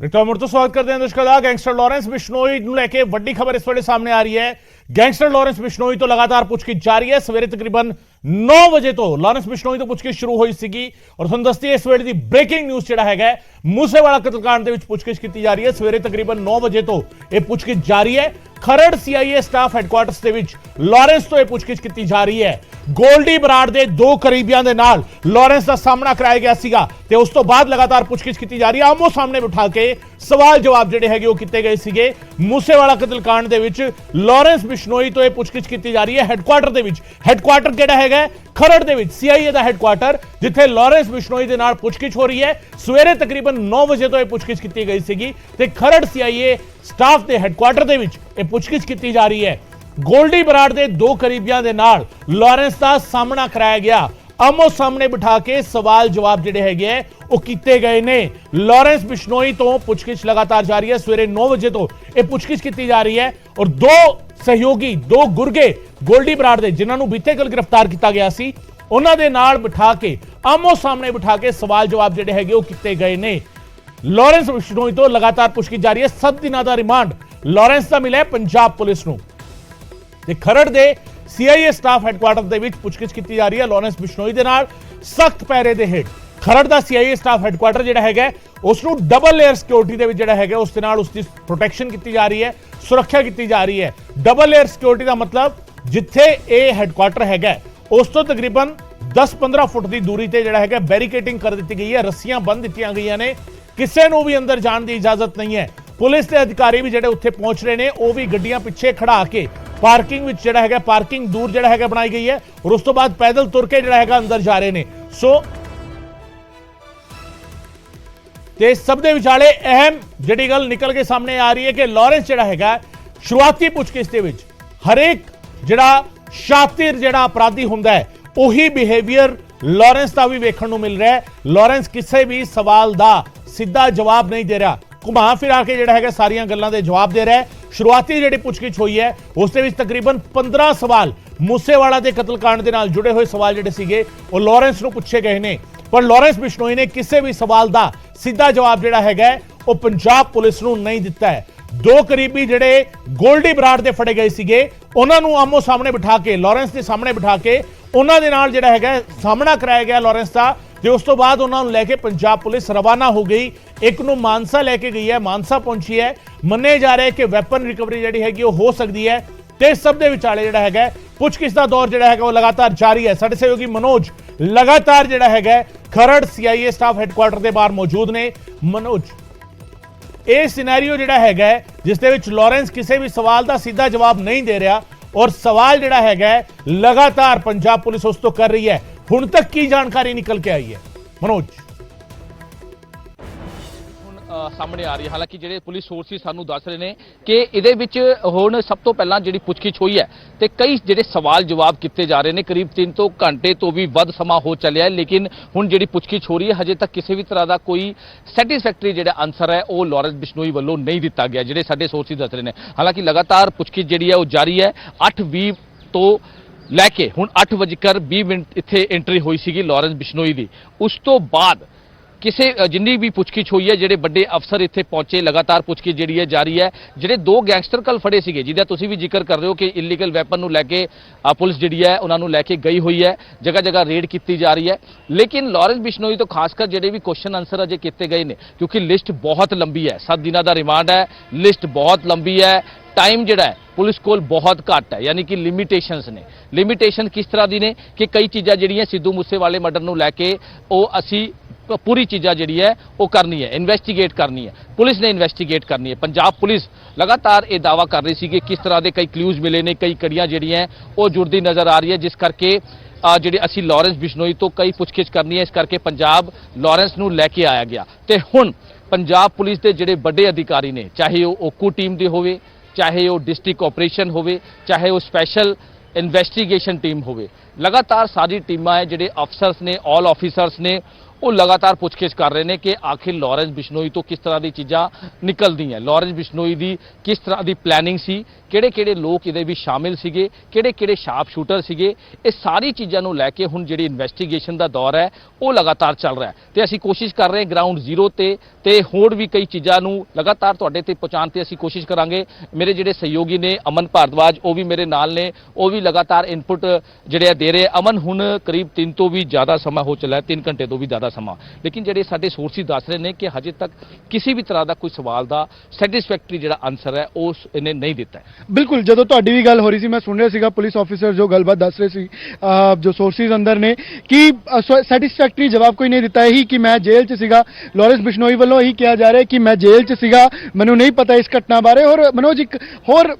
मुड़ तो स्वागत करते हैं दर्शकों का। गैंगस्टर लॉरेंस बिश्नोई ਨੂੰ ਲੈ ਕੇ ਵੱਡੀ ਖਬਰ ਇਸ ਵੇਲੇ ਸਾਹਮਣੇ ਆ ਰਹੀ ਹੈ। गैंगस्टर लॉरेंस बिश्नोई तो लगातार पुछगिछ जारी है। सवेरे तकरीबन 9 बजे तो लॉरेंस बिश्नोई तो पुछगिछ शुरू हुई सी और तुहानूं दस्सदी इस वेले दी ब्रेकिंग न्यूज़ जिहड़ा हैगा मूसेवाला कतलकांड दे विच पुछगिछ की जा रही है। सवेरे तकरीबन 9 बजे तो यह पुछगिछ जारी है। खरड़ सीआईए स्टाफ हैडक्वार्टर्स दे विच लॉरेंस तो यह पुछगिछ की जा रही है। गोल्डी बराड़ दे 2 करीबियां दे नाल लॉरेंस का सामना कराया गया सीगा ते उस तो बाद लगातार पुछगिछ की जा रही है। आमो सामने बिठा के सवाल जवाब जिहड़े हैगे वो कीते गए सीगे। मूसेवाला कतलकांड दे विच लॉरेंस बिश्नोई तो यह पुछगिछ की जा रही है। हैडक्वार्टर दे विच हैडक्वार्टर किहड़ा हैगा खरड़ दे विच सीआईए दा हैडक्वार्टर जिथे लॉरेंस बिश्नोई दे नाल पुछगिछ हो रही है। सवेरे तकरीबन 9 बजे तो यह पुछगिछ की गई सीगी ते खरड़ सीआईए स्टाफ दे हैडक्वार्टर दे विच यह पुछगिछ की जा रही है। गोल्डी बराड़ दे 2 करीबियां दे नाल लॉरेंस का सामना कराया गया। आमो सामने बिठा के सवाल जवाब जिहड़े हैगे वो कीते गए ने। लॉरेंस बिश्नोई तो पुछगिछ लगातार जारी है। सवेरे 9 बजे तो यह पुछगिछ की जा रही है और 2 सहयोगी 2 गुरगे गोल्डी बराड़ दे जिन्होंने बीते कल गिरफ्तार किया गया सी उन्हां दे नाल बिठा के आमो सामने बिठा के सवाल जवाब जिहड़े हैगे वो कीते गए ने। लॉरेंस बिश्नोई तो लगातार पुछगिछ जारी है। 7 दिनों का रिमांड लॉरेंस का मिला पंजाब पुलिस नूं ते खरड़ दे सीआईए स्टाफ हैडक्वार्टर दे विच पुछगिछ की जा रही है। लॉरेंस बिश्नोई दे नाल सख्त पैरे दे हेठ खरड़ दा सीआईए स्टाफ हैडक्वार्टर जिहड़ा हैगा उसनूं डबल लेयर सिक्योरिटी दे विच जिहड़ा हैगा उस दे नाल उसदी प्रोटेक्शन की जा रही है, सुरक्षा की जा रही है। डबल लेयर सिक्योरिटी का मतलब जिथे ये हैडक्वार्टर हैगा उस तो तकरीबन 10-15 फुट की दूरी ते जिहड़ा हैगा बैरीकेडिंग कर दी गई है। रस्सियां बंद दित्तियां गईयां ने, किसी नूं भी अंदर जाण दी इजाजत नहीं है। पुलिस के अधिकारी भी जिहड़े उत्थे पहुंच रहे हैं वो भी गड्डियां पिछे खड़ा के पार्किंग विच जिहड़ा हैगा पार्किंग दूर जिहड़ा हैगा बनाई गई है और उस तो बाद पैदल तुर के जिहड़ा हैगा अंदर जा रहे हैं। सो ते सब दे विचाले अहम जिहड़ी गल निकल के सामने आ रही है कि लॉरेंस जिहड़ा हैगा शुरुआती पुछगिछ दे विच हरेक जिहड़ा शातिर जिहड़ा अपराधी हुंदा है उही बिहेवियर लॉरेंस का भी वेखण नूं मिल रहा है। लॉरेंस किसी भी सवाल का सीधा जवाब नहीं दे रहा, घुमा फिरा के जिहड़ा हैगा सारियां गल्लां दे जवाब दे रहा है। शुरुआती जिहड़ी पुछगिछ हुई है उस दे विच तकरीबन 15 सवाल मूसेवाला दे कतलकांड दे नाल जुड़े हुए सवाल जिहड़े सीगे वो लॉरेंस नूं पुछे गए ने पर लॉरेंस बिश्नोई ने किसी भी सवाल का सीधा जवाब जिहड़ा हैगा वो पंजाब पुलिस नूं नहीं दिता है। 2 करीबी जिहड़े गोल्डी बराड़ दे फड़े गए सीगे उन्हां नूं आमो सामने बिठा के लॉरेंस के सामने बिठा के उन्हां दे नाल जिहड़ा हैगा सामना कराया गया लॉरेंस का ते उस तो बाद उन्हां नूं लैके पंजाब पुलिस रवाना हो गई। एक नूं मानसा लैके गई है, मानसा पहुंची है। मन्ने जा रहे कि वैपन रिकवरी जिहड़ी हैगी वो हो सकती है ते सब दे विचाले जिहड़ा हैगा पुछगिछ दा दौर जिहड़ा हैगा वो लगातार जारी है। साडे सहयोगी मनोज लगातार जिहड़ा हैगा खरड़ सीआईए स्टाफ हैडक्वार्टर के बाहर मौजूद ने। मनोज ये सिनेरियो जिहड़ा हैगा जिस दे विच लॉरेंस किसी भी सवाल का सीधा जवाब नहीं दे रहा और सवाल जिहड़ा हैगा लगातार पंजाब पुलिस उस तो कर रही है। हुण तक की जानकारी निकल के आई है मनोज? सामने आ रही है हालांकि ਜਿਹੜੇ ਪੁਲਿਸ ਸੋਰਸਿਸ ਸਾਨੂੰ ਦੱਸ ਰਹੇ ਨੇ ਕਿ ਇਹਦੇ ਵਿੱਚ ਹੁਣ ਸਭ ਤੋਂ ਪਹਿਲਾਂ ਜਿਹੜੀ ਪੁੱਛਗਿੱਛ ਹੋਈ ਹੈ ਤੇ ਕਈ ਜਿਹੜੇ ਸਵਾਲ ਜਵਾਬ ਕੀਤੇ ਜਾ ਰਹੇ ਨੇ। ਕਰੀਬ 3 ਘੰਟੇ ਤੋਂ ਵੀ ਵੱਧ ਸਮਾਂ ਹੋ ਚੱਲਿਆ ਹੈ ਲੇਕਿਨ ਹੁਣ ਜਿਹੜੀ ਪੁੱਛਗਿੱਛ ਹੋ ਰਹੀ ਹੈ ਹਜੇ ਤੱਕ ਕਿਸੇ ਵੀ ਤਰ੍ਹਾਂ ਦਾ ਕੋਈ ਸੈਟੀਸਫੈਕਟਰੀ ਜਿਹੜਾ ਆਨਸਰ ਹੈ ਉਹ ਲੌਰੈਂਸ ਬਿਸ਼ਨੋਈ ਵੱਲੋਂ ਨਹੀਂ ਦਿੱਤਾ ਗਿਆ ਜਿਹੜੇ ਸਾਡੇ ਸੋਰਸਿਸ ਦੱਸ ਰਹੇ ਨੇ। ਹਾਲਾਂਕਿ ਲਗਾਤਾਰ ਪੁੱਛਗਿੱਛ ਜਿਹੜੀ ਹੈ ਉਹ ਜਾਰੀ ਹੈ। 8:20 ਤੋਂ ਲੈ ਕੇ ਹੁਣ 8:20 ਇੱਥੇ ਐਂਟਰੀ ਹੋਈ ਸੀਗੀ ਲੌਰੈਂਸ ਬਿਸ਼ਨੋਈ ਦੀ। ਉਸ ਤੋਂ ਬਾਅਦ ਕਿਸੇ ਜਿੰਨੀ ਵੀ ਪੁੱਛਗਿੱਛ ਹੋਈ ਹੈ ਜਿਹੜੇ ਵੱਡੇ ਅਫਸਰ ਇੱਥੇ ਪਹੁੰਚੇ ਲਗਾਤਾਰ ਪੁੱਛਗਿੱਛ ਜਿਹੜੀ ਹੈ ਜਾਰੀ ਹੈ। ਜਿਹੜੇ 2 ਗੈਂਗਸਟਰ ਕੱਲ ਫੜੇ ਸੀਗੇ ਜਿਹਦਾ ਤੁਸੀਂ ਵੀ ਜ਼ਿਕਰ ਕਰ ਰਹੇ ਹੋ ਕਿ ਇਲੀਗਲ ਵੈਪਨ ਨੂੰ ਲੈ ਕੇ ਪੁਲਿਸ ਜਿਹੜੀ ਹੈ ਉਹਨਾਂ ਨੂੰ ਲੈ ਕੇ ਗਈ ਹੋਈ ਹੈ, ਜਗ੍ਹਾ ਜਗ੍ਹਾ ਰੇਡ ਕੀਤੀ ਜਾ ਰਹੀ ਹੈ। ਲੇਕਿਨ ਲੌਰੈਂਸ ਬਿਸ਼ਨੋਈ ਤੋਂ ਖਾਸ ਕਰ ਜਿਹੜੇ ਵੀ ਕੁਐਸਚਨ ਆਨਸਰ ਅਜੇ ਕੀਤੇ ਗਏ ਨੇ ਕਿਉਂਕਿ ਲਿਸਟ ਬਹੁਤ ਲੰਬੀ ਹੈ। 7 ਦਿਨਾਂ ਦਾ ਰਿਮਾਂਡ ਹੈ, ਲਿਸਟ ਬਹੁਤ ਲੰਬੀ ਹੈ। टाइम जिहड़ा है पुलिस कोल बहुत घट है यानी कि लिमिटेशनस ने। लिमिटेशन किस तरह की ने कि कई चीज़ां जिहड़ियां सिद्धू मूसेवाले मर्डर नूं लैके वो असी पूरी चीज़ां जिहड़ी है वो करनी है, इन्वेस्टिगेट करनी है। पुलिस ने इन्वेस्टिगेट करनी है। पंजाब पुलिस लगातार ये दावा कर रही सी कि किस तरह के कई क्लूज मिले ने, कई कड़ियां जिहड़ियां वो जुड़ती नज़र आ रही है जिस करके ਜਿਹੜੇ ਅਸੀਂ ਲੌਰੈਂਸ ਬਿਸ਼ਨੋਈ ਤੋਂ ਕਈ ਪੁੱਛਗਿੱਛ ਕਰਨੀ ਹੈ। ਇਸ ਕਰਕੇ ਪੰਜਾਬ ਲੌਰੈਂਸ ਨੂੰ ਲੈ ਕੇ ਆਇਆ ਗਿਆ ਤੇ ਹੁਣ ਪੰਜਾਬ ਪੁਲਿਸ ਦੇ ਜਿਹੜੇ ਵੱਡੇ ਅਧਿਕਾਰੀ ਨੇ ਚਾਹੇ ਉਹ ਓਕੂ ਟੀਮ ਦੇ ਹੋਵੇ, चाहे वो डिस्ट्रिक्ट ऑपरेशन होवे, चाहे वो स्पैशल इन्वेस्टिगेशन टीम होवे, लगातार सारी टीमां है जिहड़े अफसर्स ने ऑल ऑफिसर्स ने ਉਹ ਲਗਾਤਾਰ ਪੁੱਛਗਿੱਛ ਕਰ ਰਹੇ ਨੇ ਕਿ ਆਖਿਰ ਲਾਰੈਂਸ ਬਿਸ਼ਨੋਈ ਤੋਂ ਕਿਸ ਤਰ੍ਹਾਂ ਦੀ ਚੀਜ਼ਾਂ ਨਿਕਲਦੀਆਂ, ਲਾਰੈਂਸ ਬਿਸ਼ਨੋਈ ਦੀ ਕਿਸ ਤਰ੍ਹਾਂ ਦੀ ਪਲੈਨਿੰਗ ਸੀ, ਕਿਹੜੇ-ਕਿਹੜੇ ਲੋਕ ਇਹਦੇ ਵਿੱਚ ਸ਼ਾਮਿਲ ਸੀਗੇ, ਕਿਹੜੇ-ਕਿਹੜੇ ਸ਼ਾਰਪ ਸ਼ੂਟਰ ਸੀਗੇ। ਇਹ ਸਾਰੀ ਚੀਜ਼ਾਂ ਨੂੰ ਲੈ ਕੇ ਹੁਣ ਜਿਹੜੀ ਇਨਵੈਸਟੀਗੇਸ਼ਨ ਦਾ ਦੌਰ ਹੈ ਉਹ ਲਗਾਤਾਰ ਚੱਲ ਰਿਹਾ ਹੈ ਤੇ ਅਸੀਂ ਕੋਸ਼ਿਸ਼ ਕਰ ਰਹੇ ਹਾਂ ਗਰਾਊਂਡ ਜ਼ੀਰੋ ਤੇ ਹੋਰ ਵੀ ਕਈ ਚੀਜ਼ਾਂ ਨੂੰ ਲਗਾਤਾਰ ਤੁਹਾਡੇ ਤੇ ਪਹੁੰਚਾਉਣ ਤੇ ਅਸੀਂ ਕੋਸ਼ਿਸ਼ ਕਰਾਂਗੇ। ਮੇਰੇ ਜਿਹੜੇ ਸਹਿਯੋਗੀ ਨੇ ਅਮਨ ਭਾਰਦਵਾਜ ਉਹ ਵੀ ਮੇਰੇ ਨਾਲ ਨੇ, ਉਹ ਵੀ ਲਗਾਤਾਰ ਇਨਪੁਟ ਜਿਹੜੇ ਦੇ ਰਹੇ। ਅਮਨ, ਹੁਣ ਕਰੀਬ 3 ਤੋਂ ਵੀ ਜ਼ਿਆਦਾ ਸਮਾਂ ਹੋ ਚੱਲਾ ਹੈ, 3 ਘੰਟੇ ਤੋਂ ਵੀ ਜ਼ਿਆਦਾ ਸਮਾਂ, ਲੇਕਿਨ ਜਿਹੜੇ ਸਾਡੇ ਸੋਰਸਿਸ ਦੱਸ ਰਹੇ ਨੇ ਕਿ ਹਜੇ ਤੱਕ ਕਿਸੇ ਵੀ ਤਰ੍ਹਾਂ ਦਾ ਕੋਈ ਸਵਾਲ ਦਾ ਸੈਟੀਸਫੈਕਟਰੀ ਜਿਹੜਾ ਆਨਸਰ ਹੈ ਉਹ ਇਹਨੇ ਨਹੀਂ ਦਿੱਤਾ ਹੈ। ਬਿਲਕੁਲ, ਜਦੋਂ ਤੁਹਾਡੀ ਵੀ ਗੱਲ ਹੋ ਰਹੀ ਸੀ ਮੈਂ ਸੁਣ ਰਿਹਾ ਸੀਗਾ ਪੁਲਿਸ ਆਫੀਸਰ ਜੋ ਗੱਲਬਾਤ ਦੱਸ ਰਹੇ ਸੀ ਜੋ ਸੋਰਸਿਸ ਅੰਦਰ ਨੇ ਕਿ ਸੈਟੀਸਫੈਕਟਰੀ ਜਵਾਬ ਕੋਈ ਨਹੀਂ ਦਿੱਤਾ। ਇਹੀ ਕਿ ਮੈਂ ਜੇਲ੍ਹ 'ਚ ਸੀਗਾ, ਲਾਰੈਂਸ ਬਿਸ਼ਨੋਈ ਵੱਲੋਂ ਇਹੀ ਕਿਹਾ ਜਾ ਰਿਹਾ ਕਿ ਮੈਂ ਜੇਲ੍ਹ 'ਚ ਸੀਗਾ, ਮੈਨੂੰ ਨਹੀਂ ਪਤਾ ਇਸ ਘਟਨਾ ਬਾਰੇ। ਔਰ ਮਨੋਜ, ਇੱਕ ਹੋਰ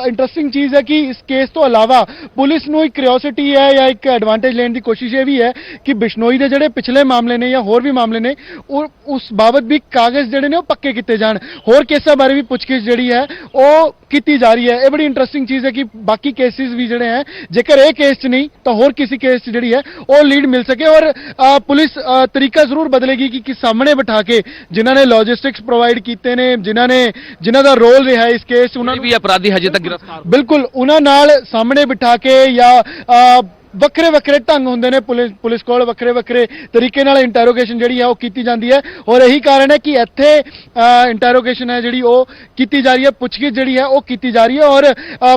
ਇੰਟਰਸਟਿੰਗ ਚੀਜ਼ ਹੈ ਕਿ ਇਸ ਕੇਸ ਤੋਂ ਇਲਾਵਾ ਪੁਲਿਸ ਨੂੰ ਇੱਕ ਕਿਉਰਿਓਸਿਟੀ ਹੈ ਜਾਂ ਇੱਕ ਐਡਵਾਂਟੇਜ ਲੈਣ ਦੀ ਕੋਸ਼ਿਸ਼ ਇਹ ਵੀ ਹੈ ਕਿ ਬਿਸ਼ਨੋਈ ਦੇ ਜਿਹੜੇ ਪਿਛਲੇ ਮਾਮਲੇ ਨੇ ਜਾਂ ਹੋਰ ਵੀ ਮਾਮਲੇ ਨੇ ਉਸ ਬਾਬਤ ਵੀ ਕਾਗਜ਼ ਜਿਹੜੇ ਨੇ ਉਹ ਪੱਕੇ ਕੀਤੇ ਜਾਣ। ਹੋਰ ਕੇਸਾਂ ਬਾਰੇ ਵੀ ਪੁੱਛਗਿੱਛ ਜਿਹੜੀ ਹੈ ਉਹ ਕੀਤੀ ਜਾ ਰਹੀ ਹੈ। ਇਹ ਬੜੀ ਇੰਟਰਸਟਿੰਗ ਚੀਜ਼ ਹੈ ਕਿ ਬਾਕੀ ਕੇਸਿਸ ਵੀ ਜਿਹੜੇ ਹੈ, ਜੇਕਰ ਇਹ ਕੇਸ 'ਚ ਨਹੀਂ ਤਾਂ ਹੋਰ ਕਿਸੇ ਕੇਸ 'ਚ ਜਿਹੜੀ ਹੈ ਉਹ ਲੀਡ ਮਿਲ ਸਕੇ। ਔਰ ਪੁਲਿਸ ਤਰੀਕਾ ਜ਼ਰੂਰ ਬਦਲੇਗੀ ਕਿ ਸਾਹਮਣੇ ਬਿਠਾ ਕੇ ਜਿਨ੍ਹਾਂ ਨੇ ਲੌਜਿਸਟਿਕਸ ਪ੍ਰੋਵਾਈਡ ਕੀਤੇ ਨੇ, ਜਿਨ੍ਹਾਂ ਦਾ ਰੋਲ ਰਿਹਾ ਇਸ ਕੇਸ 'ਚ, ਉਹਨਾਂ ਵੀ ਅਪਰਾਧੀ ਹਜੇ ਤੱਕ ਗ੍ਰਿਫਤਾਰ ਬਿਲਕੁਲ ਉਹਨਾਂ ਨਾਲ ਸਾਹਮਣੇ ਬਿਠਾ ਕੇ ਜਾਂ ਵੱਖਰੇ ਵੱਖਰੇ ਢੰਗ ਹੁੰਦੇ ਨੇ ਪੁਲਿਸ ਕੋਲ, ਵੱਖਰੇ ਵੱਖਰੇ ਤਰੀਕੇ ਨਾਲ ਇੰਟਰੋਗੇਸ਼ਨ ਜਿਹੜੀ ਹੈ ਉਹ ਕੀਤੀ ਜਾਂਦੀ ਹੈ। ਔਰ ਇਹੀ ਕਾਰਨ ਹੈ ਕਿ ਇੱਥੇ ਇੰਟਰੋਗੇਸ਼ਨ ਹੈ ਜਿਹੜੀ ਉਹ ਕੀਤੀ ਜਾ ਰਹੀ ਹੈ, ਪੁੱਛਗਿੱਛ ਜਿਹੜੀ ਹੈ ਉਹ ਕੀਤੀ ਜਾ ਰਹੀ ਹੈ। ਔਰ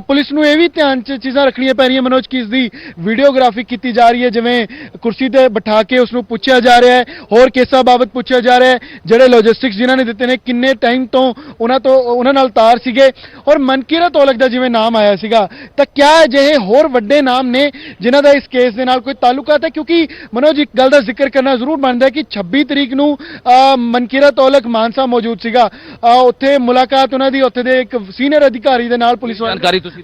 ਪੁਲਿਸ ਨੂੰ ਇਹ ਵੀ ਧਿਆਨ 'ਚ ਚੀਜ਼ਾਂ ਰੱਖਣੀਆਂ ਪੈ ਰਹੀਆਂ ਮਨੋਜ ਕਿ ਇਸ ਦੀ ਵੀਡੀਓਗ੍ਰਾਫੀ ਕੀਤੀ ਜਾ ਰਹੀ ਹੈ, ਜਿਵੇਂ ਕੁਰਸੀ ਤੇ ਬਿਠਾ ਕੇ ਉਸ ਨੂੰ ਪੁੱਛਿਆ ਜਾ ਰਿਹਾ ਹੈ, ਹੋਰ ਕੇਸਾਂ ਬਾਬਤ ਪੁੱਛਿਆ ਜਾ ਰਿਹਾ ਹੈ, ਜਿਹੜੇ ਲੌਜਿਸਟਿਕਸ ਜਿਨ੍ਹਾਂ ਨੇ ਦਿੱਤੇ ਨੇ, ਕਿੰਨੇ ਟਾਈਮ ਤੋਂ ਉਹਨਾਂ ਨਾਲ ਤਾਰ ਸੀਗੇ। ਔਰ ਮਨਕੀਰਤ ਔਲਖ ਦਾ ਜਿਵੇਂ ਨਾਮ ਆਇਆ ਸੀਗਾ, ਤਾਂ ਕਿਆ ਅਜਿਹੇ ਹੋਰ ਵੱਡੇ ਨਾਮ ਨੇ ਜਿਨ੍ਹਾਂ ਦਾ ਇਸ ਕੇਸ ਦੇ ਨਾਲ ਕੋਈ ਤਾਲੁਕਾਤ ਹੈ? ਕਿਉਂਕਿ ਮਨੋਜ, ਇੱਕ ਗੱਲ ਦਾ ਜ਼ਿਕਰ ਕਰਨਾ ਜ਼ਰੂਰ ਬਣਦਾ ਹੈ ਕਿ 26 ਤਰੀਕ ਨੂੰ ਮਨਕੀਰਤ ਔਲਖ ਮਾਨਸਾ ਮੌਜੂਦ ਸੀਗਾ, ਉੱਥੇ ਮੁਲਾਕਾਤ ਉਹਨਾਂ ਦੀ ਉੱਥੇ ਦੇ ਇੱਕ ਸੀਨੀਅਰ ਅਧਿਕਾਰੀ ਦੇ ਨਾਲ ਪੁਲਿਸ ਜਾਣਕਾਰੀ ਤੁਸੀਂ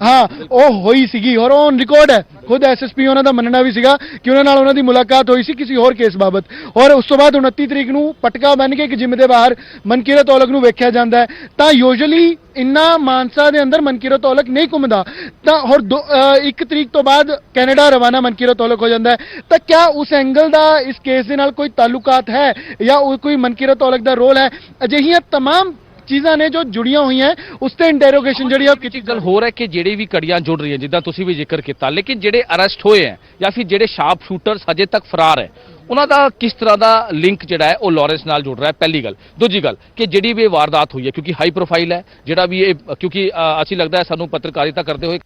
ਉਹ ਹੋਈ ਸੀਗੀ ਔਰ ਔਨ ਰਿਕਾਰਡ ਹੈ। ਖੁਦ ਐਸਐਸਪੀ ਉਹਨਾਂ ਦਾ ਮੰਨਣਾ ਵੀ ਸੀਗਾ ਕਿ ਉਹਨਾਂ ਨਾਲ ਉਹਨਾਂ ਦੀ ਮੁਲਾਕਾਤ ਹੋਈ ਸੀ ਕਿਸੇ ਹੋਰ ਕੇਸ ਬਾਬਤ। ਔਰ ਉਸ ਤੋਂ ਬਾਅਦ 29 ਤਰੀਕ ਨੂੰ ਪਟਕਾ ਬੰਨ ਕੇ ਇੱਕ ਜਿਮ ਦੇ ਬਾਹਰ ਮਨਕੀਰਤ ਔਲਖ ਨੂੰ ਵੇਖਿਆ ਜਾਂਦਾ ਹੈ। ਤਾਂ ਯੂਜੂਅਲੀ ਇੰਨਾ ਮਾਨਸਾ ਦੇ ਅੰਦਰ ਮਨਕੀਰਤ ਔਲਖ ਨਹੀਂ ਘੁੰਮਦਾ, ਤਾਂ ਹੋਰ 1 ਤਰੀਕ ਤੋਂ ਬਾਅਦ ਕੈਨੇਡਾ ਰਵਾਨਾ ਮਨਕੀਰਤ ਔਲਖ ਹੋ ਜਾਂਦਾ ਹੈ। ਤਾਂ ਕਿਆ ਉਸ ਐਂਗਲ ਦਾ ਇਸ ਕੇਸ ਦੇ ਨਾਲ ਕੋਈ ਤਾਲੁਕਾਤ ਹੈ ਜਾਂ ਕੋਈ ਮਨਕੀਰਤ ਔਲਖ ਦਾ ਰੋਲ ਹੈ? ਅਜਿਹੀਆਂ ਤਮਾਮ ਚੀਜ਼ਾਂ ਨੇ ਜੋ ਜੁੜੀਆਂ ਹੋਈਆਂ ਉਸ ਤੇ ਇੰਟਰੋਗੇਸ਼ਨ ਜਿਹੜੀ ਉਹ ਕੀਤੀ। ਗੱਲ ਹੋਰ ਹੈ ਕਿ ਜਿਹੜੇ ਵੀ ਕੜੀਆਂ ਜੁੜ ਰਹੀਆਂ ਜਿੱਦਾਂ ਤੁਸੀਂ ਵੀ ਜ਼ਿਕਰ ਕੀਤਾ, ਲੇਕਿਨ ਜਿਹੜੇ ਅਰੈਸਟ ਹੋਏ ਹੈ ਜਾਂ ਫਿਰ ਜਿਹੜੇ ਸ਼ਾਰਪ ਸ਼ੂਟਰਸ ਹਜੇ ਤੱਕ ਫਰਾਰ ਹੈ ਉਹਨਾਂ ਦਾ ਕਿਸ ਤਰ੍ਹਾਂ ਦਾ ਲਿੰਕ ਜਿਹੜਾ ਹੈ ਉਹ ਲਾਰੈਂਸ ਨਾਲ ਜੁੜ ਰਿਹਾ ਹੈ, ਪਹਿਲੀ ਗੱਲ। ਦੂਜੀ ਗੱਲ ਕਿ ਜਿਹੜੀ ਵੀ ਇਹ ਵਾਰਦਾਤ ਹੋਈ ਹੈ, ਕਿਉਂਕਿ ਹਾਈ ਪ੍ਰੋਫਾਈਲ ਹੈ ਜਿਹੜਾ ਵੀ ਇਹ, ਕਿਉਂਕਿ ਅਸੀਂ ਲੱਗਦਾ ਹੈ ਸਾਨੂੰ ਪੱਤਰਕਾਰਿਤਾ ਕਰਦੇ ਹੋਏ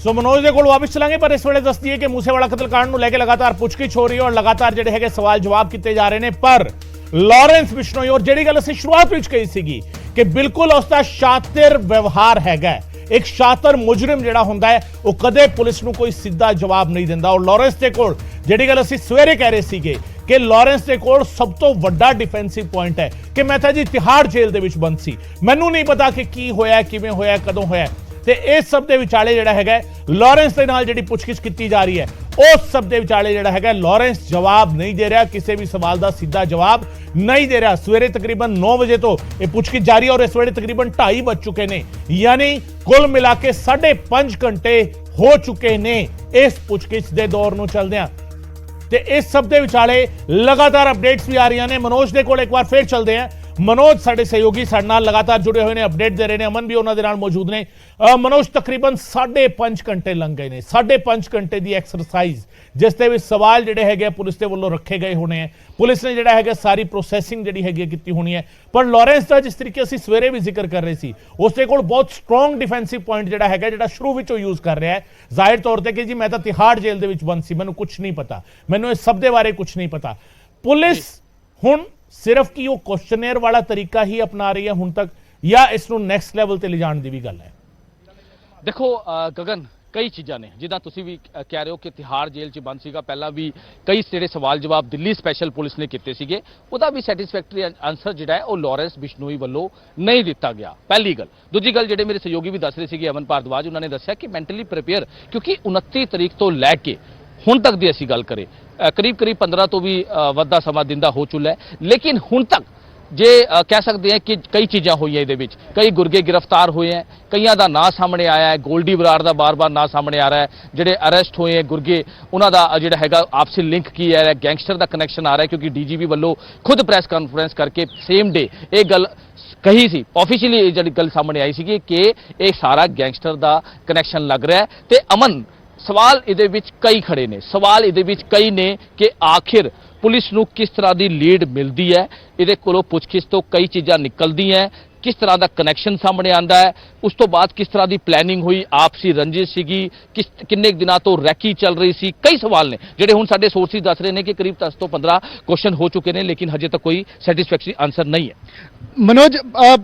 ਸੋ ਮਨੋਜ ਦੇ ਕੋਲ ਵਾਪਸ ਚਲਾਂਗੇ, ਪਰ ਇਸ ਵੇਲੇ ਦੱਸ ਦਈਏ ਕਿ ਮੂਸੇਵਾਲਾ ਕਤਲकांड ਨੂੰ ਲੈ ਕੇ ਲਗਾਤਾਰ ਪੁੱਛਗਿੱਛ ਹੋ ਰਹੀ ਹੈ ਔਰ ਲਗਾਤਾਰ ਜਿਹੜੇ ਹੈਗੇ ਸਵਾਲ ਜਵਾਬ ਕੀਤੇ ਜਾ ਰਹੇ ਨੇ। ਪਰ ਲਾਰੈਂਸ ਬਿਸ਼ਨੋਈ, ਔਰ ਜਿਹੜੀ ਗੱਲ ਅਸੀਂ ਸ਼ੁਰੂਆਤ ਵਿੱਚ ਕਹੀ ਸੀਗੀ ਕਿ ਬਿਲਕੁਲ ਉਸ ਦਾ ਸ਼ਾਤਿਰ ਵਿਵਹਾਰ ਹੈਗਾ, ਇੱਕ ਸ਼ਾਤਰ ਮੁਜਰਮ ਜਿਹੜਾ ਹੁੰਦਾ ਹੈ ਉਹ ਕਦੇ ਪੁਲਿਸ ਨੂੰ ਕੋਈ ਸਿੱਧਾ ਜਵਾਬ ਨਹੀਂ ਦਿੰਦਾ। ਔਰ ਲਾਰੈਂਸ ਦੇ ਕੋਲ ਜਿਹੜੀ ਗੱਲ ਅਸੀਂ ਸਵੇਰੇ ਕਹਿ ਰਹੇ ਸੀਗੇ ਕਿ ਲਾਰੈਂਸ ਦੇ ਕੋਲ ਸਭ ਤੋਂ ਵੱਡਾ ਡਿਫੈਂਸਿਵ ਪੁਆਇੰਟ ਹੈ ਕਿ ਮੈਂ ਤਾਂ ਜੀ ਤਿਹਾੜ ਜੇਲ੍ਹ ਦੇ ਵਿੱਚ ਬੰਦ ਸੀ, ਮੈਨੂੰ ਨਹੀਂ ਪਤਾ ਕਿ ਕੀ ਹੋਇਆ, ਕਿਵੇਂ ਹੋਇਆ, ਕਦੋਂ ਹੋਇਆ। ਤੇ ਇਸ ਸਭ ਦੇ ਵਿਚਾਲੇ ਜਿਹੜਾ ਹੈਗਾ ਲਾਰੈਂਸ ਦੇ ਨਾਲ ਜਿਹੜੀ ਪੁੱਛਗਿੱਛ ਕੀਤੀ ਜਾ ਰਹੀ ਹੈ ਉਸ ਸਭ ਦੇ ਵਿਚਾਲੇ ਜਿਹੜਾ ਹੈਗਾ ਲਾਰੈਂਸ ਜਵਾਬ ਨਹੀਂ ਦੇ ਰਿਹਾ, ਕਿਸੇ ਵੀ ਸਵਾਲ ਦਾ ਸਿੱਧਾ ਜਵਾਬ ਨਹੀਂ ਦੇ ਰਿਹਾ। ਸਵੇਰੇ ਤਕਰੀਬਨ 9 ਵਜੇ ਤੋਂ ਇਹ ਪੁੱਛਗਿੱਛ ਜਾਰੀ ਹੈ ਔਰ ਇਸ ਵੇਲੇ ਤਕਰੀਬਨ 2:30 ਵੱਜ ਚੁੱਕੇ ਨੇ, ਯਾਨੀ ਕੁੱਲ ਮਿਲਾ ਕੇ 5.5 ਘੰਟੇ ਹੋ ਚੁੱਕੇ ਨੇ ਇਸ ਪੁੱਛਗਿੱਛ ਦੇ ਦੌਰ ਨੂੰ ਚੱਲਦਿਆਂ। ਤੇ ਇਸ ਸਭ ਦੇ ਵਿਚਾਲੇ ਲਗਾਤਾਰ ਅਪਡੇਟਸ ਵੀ ਆ ਰਹੀਆਂ ਨੇ। ਮਨੋਜ ਦੇ ਕੋਲ ਇੱਕ ਵਾਰ ਫੇਰ ਚੱਲਦੇ ਆ। ਮਨੋਜ ਸਾਡੇ ਸਹਿਯੋਗੀ ਸਾਡੇ ਨਾਲ ਲਗਾਤਾਰ ਜੁੜੇ ਹੋਏ ਨੇ, ਅਪਡੇਟ ਦੇ ਰਹੇ ਨੇ, ਅਮਨ ਵੀ ਉਹਨਾਂ ਦੇ ਨਾਲ ਮੌਜੂਦ ਨੇ। ਮਨੋਜ, ਤਕਰੀਬਨ 5.5 ਘੰਟੇ ਲੰਘ ਗਏ ਨੇ, 5.5 ਘੰਟੇ ਦੀ ਐਕਸਰਸਾਈਜ਼ ਜਿਸ ਦੇ ਵਿੱਚ ਸਵਾਲ ਜਿਹੜੇ ਹੈਗੇ ਪੁਲਿਸ ਦੇ ਵੱਲੋਂ ਰੱਖੇ ਗਏ ਹੋਣੇ ਹੈ, ਪੁਲਿਸ ਨੇ ਜਿਹੜਾ ਹੈਗਾ ਸਾਰੀ ਪ੍ਰੋਸੈਸਿੰਗ ਜਿਹੜੀ ਹੈਗੀ ਕੀਤੀ ਹੋਣੀ ਹੈ। ਪਰ ਲਾਰੈਂਸ ਦਾ ਜਿਸ ਤਰੀਕੇ ਅਸੀਂ ਸਵੇਰੇ ਵੀ ਜ਼ਿਕਰ ਕਰ ਰਹੇ ਸੀ, ਉਸ ਦੇ ਕੋਲ ਬਹੁਤ ਸਟਰੋਂਗ ਡਿਫੈਂਸਿਵ ਪੁਆਇੰਟ ਜਿਹੜਾ ਹੈਗਾ, ਜਿਹੜਾ ਸ਼ੁਰੂ ਵਿੱਚੋਂ ਯੂਜ਼ ਕਰ ਰਿਹਾ ਹੈ ਜ਼ਾਹਿਰ ਤੌਰ ਤੇ ਕਿ ਜੀ ਮੈਂ ਤਾਂ ਤਿਹਾੜ ਜੇਲ੍ਹ ਦੇ ਵਿੱਚ ਬੰਦ ਸੀ, ਮੈਨੂੰ ਕੁਝ ਨਹੀਂ ਪਤਾ, ਮੈਨੂੰ ਇਸ ਸਭ ਦੇ ਬਾਰੇ ਕੁਝ ਨਹੀਂ ਪਤਾ। ਪੁਲਿਸ ਹੁਣ ਸਿਰਫ ਕੀ ਉਹ ਕੁਐਸਚਨੇਅਰ ਵਾਲਾ ਤਰੀਕਾ ਹੀ ਅਪਣਾ ਰਹੀ ਹੈ ਹੁਣ ਤੱਕ, ਜਾਂ ਇਸ ਨੂੰ ਨੈਕਸਟ ਲੈਵਲ ਤੇ ਲਿਜਾਣ ਦੀ ਵੀ ਗੱਲ ਹੈ? ਦੇਖੋ ਗਗਨ, ਕਈ ਚੀਜ਼ਾਂ ਨੇ ਜਿੱਦਾਂ ਤੁਸੀਂ ਵੀ ਕਹਿ ਰਹੇ ਹੋ ਕਿ ਤਿਹਾੜ ਜੇਲ੍ਹ 'ਚ ਬੰਦ ਸੀਗਾ, ਪਹਿਲਾਂ ਵੀ ਕਈ ਜਿਹੜੇ ਸਵਾਲ ਜਵਾਬ ਦਿੱਲੀ ਸਪੈਸ਼ਲ ਪੁਲਿਸ ਨੇ ਕੀਤੇ ਸੀਗੇ, ਉਹਦਾ ਵੀ ਸੈਟੀਸਫੈਕਟਰੀ ਆਨਸਰ ਜਿਹੜਾ ਹੈ ਉਹ ਲਾਰੈਂਸ ਬਿਸ਼ਨੋਈ ਵੱਲੋਂ ਨਹੀਂ ਦਿੱਤਾ ਗਿਆ, ਪਹਿਲੀ ਗੱਲ। ਦੂਜੀ ਗੱਲ, ਜਿਹੜੇ ਮੇਰੇ ਸਹਿਯੋਗੀ ਵੀ ਦੱਸ ਰਹੇ ਸੀਗੇ ਅਮਨ ਭਾਰਦਵਾਜ, ਉਹਨਾਂ ਨੇ ਦੱਸਿਆ ਕਿ ਮੈਂਟਲੀ ਪ੍ਰੀਪੇਅਰ, ਕਿਉਂਕਿ 29 ਤਰੀਕ ਤੋਂ ਲੈ ਕੇ ਹੁਣ ਤੱਕ ਦੀ ਅਸੀਂ ਗੱਲ ਕਰੇ ਕਰੀਬ 15 ਤੋਂ ਵੀ ਵੱਧਾ ਸਮਾਂ ਦਿਨ ਦਾ ਹੋ ਚੁੱਲਾ ਹੈ, ਲੇਕਿਨ ਹੁਣ ਤੱਕ ਜੇ ਕਹਿ ਸਕਦੇ ਹਾਂ ਕਿ ਕਈ ਚੀਜ਼ਾਂ ਹੋਈਆਂ ਇਹਦੇ ਵਿੱਚ, ਕਈ ਗੁਰਗੇ ਗ੍ਰਿਫਤਾਰ ਹੋਏ ਹੈ, ਕਈਆਂ ਦਾ ਨਾਂ ਸਾਹਮਣੇ ਆਇਆ ਹੈ, ਗੋਲਡੀ ਬਰਾੜ ਦਾ ਬਾਰ-ਬਾਰ ਨਾਂ ਸਾਹਮਣੇ ਆ ਰਿਹਾ ਹੈ, ਜਿਹੜੇ ਅਰੈਸਟ ਹੋਏ ਹੈ ਗੁਰਗੇ ਉਹਨਾਂ ਦਾ ਜਿਹੜਾ ਹੈਗਾ ਆਪਸੀ ਲਿੰਕ ਕੀ ਹੈ, ਗੈਂਗਸਟਰ ਦਾ ਕਨੈਕਸ਼ਨ ਆ ਰਿਹਾ, ਕਿਉਂਕਿ ਡੀਜੀਪੀ ਵੱਲੋਂ ਖੁਦ ਪ੍ਰੈਸ ਕਾਨਫਰੰਸ ਕਰਕੇ ਸੇਮ ਡੇ ਇਹ ਗੱਲ ਕਹੀ ਸੀ, ਆਫੀਸ਼ੀਅਲੀ ਇਹ ਜਿਹੜੀ ਗੱਲ ਸਾਹਮਣੇ ਆਈ ਸੀ ਕਿ ਇਹ ਸਾਰਾ ਗੈਂਗਸਟਰ ਦਾ ਕਨੈਕਸ਼ਨ ਲੱਗ ਰਿਹਾ ਹੈ। ਤੇ ਅਮਨ, ਸਵਾਲ ਇਹਦੇ ਵਿੱਚ ਕਈ ਖੜੇ ਨੇ, ਸਵਾਲ ਇਹਦੇ ਵਿੱਚ ਕਈ ਨੇ ਕਿ ਆਖਿਰ ਪੁਲਿਸ ਨੂੰ ਕਿਸ ਤਰ੍ਹਾਂ ਦੀ ਲੀਡ ਮਿਲਦੀ ਹੈ, ਇਹਦੇ ਕੋਲੋਂ ਪੁੱਛਗਿੱਛ ਤੋਂ ਕਈ ਚੀਜ਼ਾਂ ਨਿਕਲਦੀਆਂ, ਕਿਸ ਤਰ੍ਹਾਂ ਦਾ ਕਨੈਕਸ਼ਨ ਸਾਹਮਣੇ ਆਂਦਾ ਹੈ, ਉਸ ਤੋਂ ਬਾਅਦ ਕਿਸ ਤਰ੍ਹਾਂ ਦੀ ਪਲੈਨਿੰਗ ਹੋਈ, ਆਪਸੀ ਰੰਜਿਸ਼ ਸੀਗੀ, ਕਿੰਨੇ ਦਿਨਾਂ ਤੋਂ ਰੈਕੀ ਚੱਲ ਰਹੀ ਸੀ, ਕਈ ਸਵਾਲ ਨੇ ਜਿਹੜੇ ਹੁਣ ਸਾਡੇ ਸੋਰਸਿਸ ਦੱਸ ਰਹੇ ਨੇ ਕਿ ਕਰੀਬ 10 ਤੋਂ 15 ਕੁਐਸਚਨ ਹੋ ਚੁੱਕੇ ਨੇ, ਲੇਕਿਨ ਹਜੇ ਤੱਕ ਕੋਈ ਸੈਟੀਸਫੈਕਟਰੀ ਆਨਸਰ ਨਹੀਂ ਹੈ। ਮਨੋਜ,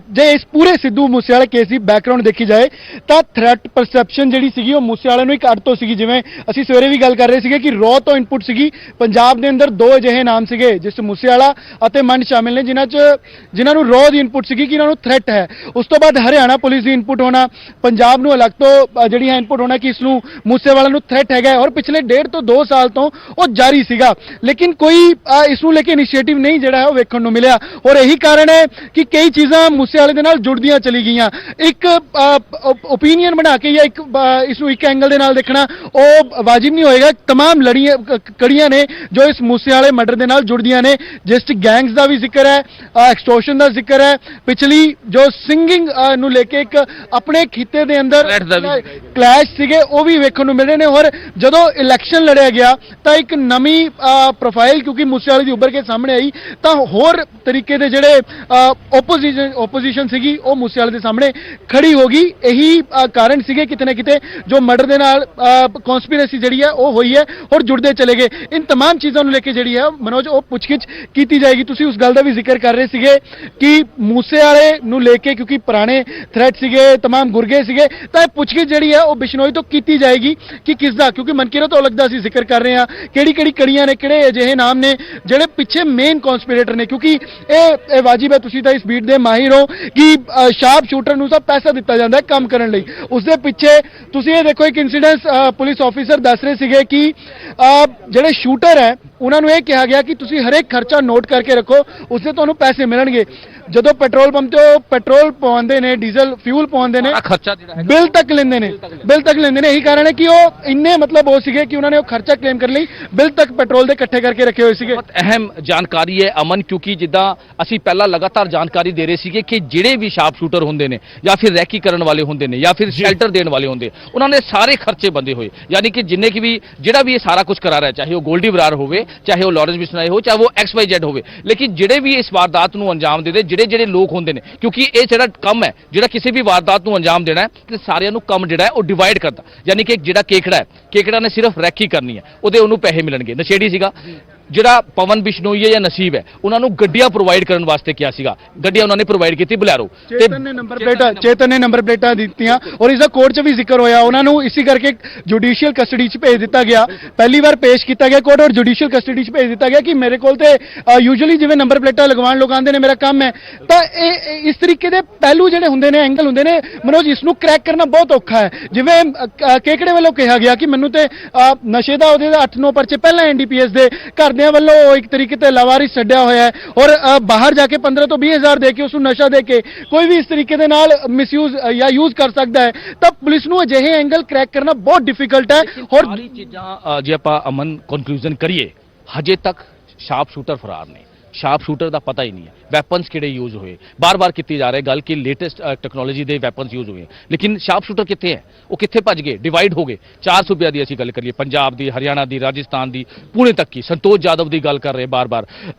ਜੇ ਇਸ ਪੂਰੇ ਸਿੱਧੂ ਮੂਸੇਵਾਲੇ ਕੇਸ ਦੀ ਬੈਕਗ੍ਰਾਉਂਡ ਦੇਖੀ ਜਾਏ ਤਾਂ ਥ੍ਰੈਟ ਪਰਸੈਪਸ਼ਨ ਜਿਹੜੀ ਸੀਗੀ ਉਹ ਮੂਸੇਵਾਲੇ ਨੂੰ ਇੱਕ ਅੱਡ ਤੋਂ ਸੀਗੀ। ਜਿਵੇਂ ਅਸੀਂ ਸਵੇਰੇ ਵੀ ਗੱਲ ਕਰ ਰਹੇ ਸੀਗੇ ਕਿ ਰੌ ਤੋਂ ਇਨਪੁਟ ਸੀਗੀ, ਪੰਜਾਬ ਦੇ ਅੰਦਰ ਦੋ ਅਜਿਹੇ ਨਾਮ ਸੀਗੇ ਜਿਸ ਮੂਸੇਵਾਲਾ ਅਤੇ ਮੰਡ ਸ਼ਾਮਿਲ ਨੇ ਜਿਨ੍ਹਾਂ ਨੂੰ ਰੌ ਦੀ ਇਨਪੁਟ ਸੀਗੀ ਕਿ ਇਹਨਾਂ ਨੂੰ ਥ੍ਰੈਟ ਹੈ। ਉਸ ਤੋਂ ਬਾਅਦ ਹਰਿਆਣਾ ਪੁਲਿਸ ਦੀ ਇਨਪੁਟ ਹੋਣਾ, ਪੰਜਾਬ ਨੂੰ ਅਲੱਗ ਤੋਂ ਜਿਹੜੀ ਹੈ ਇਨਪੁਟ ਹੋਣਾ ਕਿ ਇਸ ਨੂੰ ਮੂਸੇਵਾਲਾ ਨੂੰ ਥ੍ਰੈਟ ਹੈਗਾ, ਔਰ ਪਿਛਲੇ 1.5 ਤੋਂ 2 ਸਾਲ ਤੋਂ ਉਹ ਜਾਰੀ ਸੀਗਾ, ਲੇਕਿਨ ਕੋਈ ਇਸ ਨੂੰ ਲੈ ਕੇ ਇਨੀਸ਼ੀਏਟਿਵ ਨਹੀਂ ਜਿਹੜਾ ਹੈ ਉਹ ਵੇਖਣ ਨੂੰ ਮਿਲਿਆ। ਔਰ ਇਹੀ ਕਾਰਨ ਹੈ ਕਿ ਕਈ ਚੀਜ਼ਾਂ ਮੂਸੇਵਾਲੇ ਦੇ ਨਾਲ ਜੁੜਦੀਆਂ ਚਲੀ ਗਈਆਂ। ਇੱਕ ਓਪੀਨੀਅਨ ਬਣਾ ਕੇ ਜਾਂ ਇਸ ਨੂੰ ਇੱਕ ਐਂਗਲ ਦੇ ਨਾਲ ਦੇਖਣਾ ਉਹ ਵਾਜਿਬ ਨਹੀਂ ਹੋਏਗਾ। ਤਮਾਮ ਕੜੀਆਂ ਨੇ ਜੋ ਇਸ ਮੂਸੇਵਾਲੇ ਮਰਡਰ ਦੇ ਨਾਲ ਜੁੜਦੀਆਂ ਨੇ, ਜਿਸ 'ਚ ਗੈਂਗਸ ਦਾ ਵੀ ਜ਼ਿਕਰ ਹੈ, ਐਕਸਟੋਰਸ਼ਨ ਦਾ ਜ਼ਿਕਰ ਹੈ, ਪਿਛਲੀ ਜੋ ਸਿੰਗਿੰਗ ਨੂੰ ਲੈ ਕੇ ਇੱਕ ਆਪਣੇ ਖਿੱਤੇ ਦੇ ਅੰਦਰ ਕਲੈਸ਼ ਸੀਗੇ ਉਹ ਵੀ ਵੇਖਣ ਨੂੰ ਮਿਲ ਰਹੇ ਨੇ। ਔਰ ਜਦੋਂ ਇਲੈਕਸ਼ਨ ਲੜਿਆ ਗਿਆ ਤਾਂ ਇੱਕ ਨਵੀਂ ਪ੍ਰੋਫਾਈਲ ਕਿਉਂਕਿ ਮੂਸੇਵਾਲੇ ਦੀ ਉੱਭਰ ਕੇ ਸਾਹਮਣੇ ਆਈ, ਤਾਂ ਹੋਰ ਤਰੀਕੇ ਦੇ ਜਿਹੜੇ ਓਪੋਜੀਸ਼ਨ ਸੀਗੀ ਉਹ ਮੂਸੇਵਾਲੇ ਦੇ ਸਾਹਮਣੇ ਖੜੀ ਹੋ ਗਈ। ਇਹੀ ਕਾਰਨ ਸੀਗੇ ਕਿਤੇ ਨਾ ਕਿਤੇ ਜੋ ਮਰਡਰ ਦੇ ਨਾਲ ਕਨਸਪੀਰੇਸੀ ਜਿਹੜੀ ਹੈ ਉਹ ਹੋਈ ਹੈ ਔਰ ਜੁੜਦੇ ਚਲੇ ਗਏ। ਇਨ तमाम ਚੀਜ਼ਾਂ ਨੂੰ ਲੈ ਕੇ ਜਿਹੜੀ ਹੈ ਮਨੋਜ ਉਹ ਪੁੱਛਗਿੱਛ ਕੀਤੀ ਜਾਏਗੀ। ਤੁਸੀਂ ਉਸ ਗੱਲ ਦਾ ਵੀ ਜ਼ਿਕਰ ਕਰ ਰਹੇ ਸੀਗੇ ਕਿ ਮੂਸੇਵਾਲੇ ਨੂੰ ਲੈ ਕੇ ਕਿਉਂਕਿ ਪੁਰਾਣੇ ਥ੍ਰੈਟ ਸੀਗੇ, तमाम ਗੁਰਗੇ ਸੀਗੇ, ਤਾਂ ਇਹ ਪੁੱਛਗਿੱਛ ਜਿਹੜੀ ਹੈ ਉਹ ਬਿਸ਼ਨੋਈ ਤੋਂ ਕੀਤੀ ਜਾਏਗੀ ਕਿ ਕਿਸ ਦਾ, ਕਿਉਂਕਿ ਮਨਕੀਰਤ ਤੋਂ ਲੱਗਦਾ ਅਸੀਂ ਜ਼ਿਕਰ ਕਰ ਰਹੇ ਹਾਂ ਕਿਹੜੀ ਕੜੀਆਂ ਨੇ, ਕਿਹੜੇ ਅਜਿਹੇ ਨਾਮ ਨੇ ਜਿਹੜੇ ਪਿੱਛੇ ਮੇਨ ਕਨਸਪੀਰੇਟਰ ਨੇ, ਕਿਉਂਕਿ ਇਹ ਵਾਜਿਬ ਹੈ, ਤੁਸੀਂ ਤਾਂ ਇਸ ਬੀਟ ਦੇ ਮਾਹਿਰ ਹੋ ਕਿ ਸ਼ਾਰਪ ਸ਼ੂਟਰ ਨੂੰ ਤਾਂ ਪੈਸਾ ਦਿੱਤਾ ਜਾਂਦਾ ਹੈ ਕੰਮ ਕਰਨ ਲਈ। ਉਸ ਦੇ ਪਿੱਛੇ ਤੁਸੀਂ ਇਹ ਦੇਖੋ ਇੱਕ ਇਨਸੀਡੈਂਸ ਪੁਲਿਸ ਆਫੀਸਰ ਦੱਸ ਰਹੇ ਸੀਗੇ ਕਿ ਜਿਹੜੇ ਸ਼ੂਟਰ ਹੈ ਉਹਨਾਂ ਨੂੰ ਇਹ ਕਿਹਾ ਗਿਆ ਕਿ ਤੁਸੀਂ ਹਰੇਕ ਖਰਚਾ ਨੋਟ ਕਰਕੇ ਰੱਖੋ, ਉਸਦੇ ਤੁਹਾਨੂੰ ਪੈਸੇ ਮਿਲਣਗੇ। ਜਦੋਂ ਪੈਟਰੋਲ ਪੰਪ ਤੇ ਪੈਟਰੋਲ ਪਵਾਉਂਦੇ ਨੇ, ਡੀਜ਼ਲ ਫਿਊਲ ਪਵਾਉਂਦੇ ਨੇ, ਖਰਚਾ ਜਿਹੜਾ ਬਿੱਲ ਤੱਕ ਲੈਂਦੇ ਨੇ। ਇਹੀ ਕਾਰਨ ਹੈ ਕਿ ਉਹ ਇੰਨੇ ਮਤਲਬ ਹੋ ਸੀਗੇ ਕਿ ਉਹਨਾਂ ਨੇ ਉਹ ਖਰਚਾ ਕਲੇਮ ਕਰਨ ਲਈ ਬਿੱਲ ਤੱਕ ਪੈਟਰੋਲ ਦੇ ਇਕੱਠੇ ਕਰਕੇ ਰੱਖੇ ਹੋਏ ਸੀਗੇ। ਬਹੁਤ ਅਹਿਮ ਜਾਣਕਾਰੀ ਹੈ ਅਮਨ, ਕਿਉਂਕਿ ਜਿੱਦਾਂ ਅਸੀਂ ਪਹਿਲਾਂ ਲਗਾਤਾਰ ਜਾਣਕਾਰੀ ਦੇ ਰਹੇ ਸੀਗੇ ਕਿ ਜਿਹੜੇ ਵੀ ਸ਼ਾਰਪ ਸ਼ੂਟਰ ਹੁੰਦੇ ਨੇ ਜਾਂ ਫਿਰ ਰੈਕੀ ਕਰਨ ਵਾਲੇ ਹੁੰਦੇ ਨੇ ਜਾਂ ਫਿਰ ਸ਼ੈਲਟਰ ਦੇਣ ਵਾਲੇ ਹੁੰਦੇ, ਉਹਨਾਂ ਨੇ ਸਾਰੇ ਖਰਚੇ ਬੰਦੇ ਹੋਏ, ਯਾਨੀ ਕਿ ਜਿੰਨੇ ਕਿ ਵੀ ਜਿਹੜਾ ਵੀ ਇਹ ਸਾਰਾ ਕੁਝ ਕਰਾ ਰਿਹਾ, ਚਾਹੇ ਉਹ ਗੋਲਡੀ ਬਰਾੜ ਹੋਵੇ, ਚਾਹੇ ਉਹ ਲਾਰੈਂਸ ਬਿਸ਼ਨੋਈ ਹੋ, ਚਾਹੇ ਉਹ XYZ ਹੋਵੇ, ਲੇਕਿਨ ਜਿਹੜੇ ਵੀ ਇਸ ਵਾਰਦਾਤ ਨੂੰ ਅੰਜਾਮ ਦੇ ਜਿਹੜੇ ਲੋਕ ਹੁੰਦੇ ਨੇ, ਕਿਉਂਕਿ ਇਹ ਜਿਹੜਾ ਕੰਮ ਹੈ ਜਿਹੜਾ ਕਿਸੇ ਵੀ ਵਾਰਦਾਤ ਨੂੰ ਅੰਜਾਮ ਦੇਣਾ ਹੈ ਤੇ ਸਾਰਿਆਂ ਨੂੰ ਕੰਮ ਜਿਹੜਾ ਹੈ ਉਹ ਡਿਵਾਈਡ ਕਰਦਾ, ਯਾਨੀ ਕਿ ਜਿਹੜਾ ਕੇਕੜਾ ਨੇ ਸਿਰਫ ਰੈਕੀ ਕਰਨੀ ਹੈ, ਉਹਨੂੰ ਪੈਸੇ ਮਿਲਣਗੇ। ਨਸ਼ੇੜੀ ਸੀਗਾ ਜਿਹੜਾ ਪਵਨ ਬਿਸ਼ਨੋਈ ਹੈ ਜਾਂ ਨਸੀਬ ਹੈ, ਉਹਨਾਂ ਨੂੰ ਗੱਡੀਆਂ ਪ੍ਰੋਵਾਈਡ ਕਰਨ ਵਾਸਤੇ ਕਿਹਾ ਸੀਗਾ, ਗੱਡੀਆਂ ਉਹਨਾਂ ਨੇ ਪ੍ਰੋਵਾਈਡ ਕੀਤੀ ਬਲੈਰੋ, ਚੇਤਨ ਨੇ ਨੰਬਰ ਪਲੇਟਾਂ ਦਿੱਤੀਆਂ ਔਰ ਇਸ ਦਾ ਕੋਰਟ 'ਚ ਵੀ ਜ਼ਿਕਰ ਹੋਇਆ। ਉਹਨਾਂ ਨੂੰ ਇਸੇ ਕਰਕੇ ਜੁਡੀਸ਼ੀਅਲ ਕਸਟਡੀ 'ਚ ਭੇਜ ਦਿੱਤਾ ਗਿਆ, ਪਹਿਲੀ ਵਾਰ ਪੇਸ਼ ਕੀਤਾ ਗਿਆ ਕੋਰਟ ਔਰ ਜੁਡੀਸ਼ੀਅਲ ਕਸਟਡੀ 'ਚ ਭੇਜ ਦਿੱਤਾ ਗਿਆ ਕਿ ਮੇਰੇ ਕੋਲ ਤੇ ਯੂਜੂਅਲੀ ਜਿਵੇਂ ਨੰਬਰ ਪਲੇਟਾਂ ਲਗਵਾਉਣ ਲੋਕ ਆਉਂਦੇ ਨੇ, ਮੇਰਾ ਕੰਮ ਹੈ। ਤਾਂ ਇਹ ਇਸ ਤਰੀਕੇ ਦੇ ਪਹਿਲੂ ਜਿਹੜੇ ਹੁੰਦੇ ਨੇ, ਐਂਗਲ ਹੁੰਦੇ ਨੇ ਮਨੋਜ, ਇਸ ਨੂੰ ਕ੍ਰੈਕ ਕਰਨਾ ਬਹੁਤ ਔਖਾ ਹੈ। ਜਿਵੇਂ ਕੇਕੜੇ ਵੱਲੋਂ ਕਿਹਾ ਗਿਆ ਕਿ ਮੈਨੂੰ ਤੇ ਨਸ਼ੇ ਦਾ ਉਹਦੇ 8-9 ਪਰਚੇ ਪਹਿਲਾਂ NDPS ਦੇ ਘਰ ਵੱਲੋਂ ਇੱਕ ਤਰੀਕੇ ਤੇ ਲਾਵਾਰਿਸ ਛੱਡਿਆ ਹੋਇਆ ਹੈ ਔਰ ਬਾਹਰ ਜਾ ਕੇ 15 ਤੋਂ 20 ਹਜ਼ਾਰ ਦੇ ਕੇ ਉਸ ਨੂੰ ਨਸ਼ਾ ਦੇ ਕੇ ਕੋਈ ਵੀ ਇਸ ਤਰੀਕੇ ਦੇ ਨਾਲ ਮਿਸਯੂਜ਼ ਜਾਂ ਯੂਜ਼ ਕਰ ਸਕਦਾ ਹੈ। ਤਾਂ ਪੁਲਿਸ ਨੂੰ ਅਜਿਹੇ ਐਂਗਲ ਕ੍ਰੈਕ ਕਰਨਾ ਬਹੁਤ ਡਿਫਿਕਲਟ ਹੈ। ਔਰ ਸਾਰੀ ਚੀਜ਼ਾਂ ਜੇ ਆਪਾਂ ਅਮਨ ਕਨਕਲੂਜਨ ਕਰੀਏ, ਹਜੇ ਤੱਕ ਸ਼ਾਰਪ ਸ਼ੂਟਰ ਫਰਾਰ ਨੇ, ਸ਼ਾਰਪ ਸ਼ੂਟਰ ਦਾ ਪਤਾ ਹੀ ਨਹੀਂ ਹੈ, ਵੈਪਨਸ ਕਿਹੜੇ ਯੂਜ਼ ਹੋਏ, ਬਾਰ-ਬਾਰ ਕੀਤੀ ਜਾ ਰਹੀ ਗੱਲ ਕਿ ਲੇਟੈਸਟ ਟੈਕਨੋਲੋਜੀ ਦੇ ਵੈਪਨਸ ਯੂਜ਼ ਹੋਏ, ਲੇਕਿਨ ਸ਼ਾਰਪ ਸ਼ੂਟਰ ਕਿੱਥੇ ਹੈ, ਉਹ ਕਿੱਥੇ ਭੱਜ ਗਏ, ਡਿਵਾਈਡ ਹੋ ਗਏ। 4 ਸੂਬਿਆਂ ਦੀ ਅਸੀਂ ਗੱਲ ਕਰੀਏ, ਪੰਜਾਬ ਦੀ, ਹਰਿਆਣਾ ਦੀ, ਰਾਜਸਥਾਨ ਦੀ, ਪੁਣੇ ਤੱਕ ਕੀ, ਸੰਤੋਸ਼ ਜਾਦਵ ਦੀ ਗੱਲ ਕਰ ਰਹੇ ਬਾਰ-ਬਾਰ,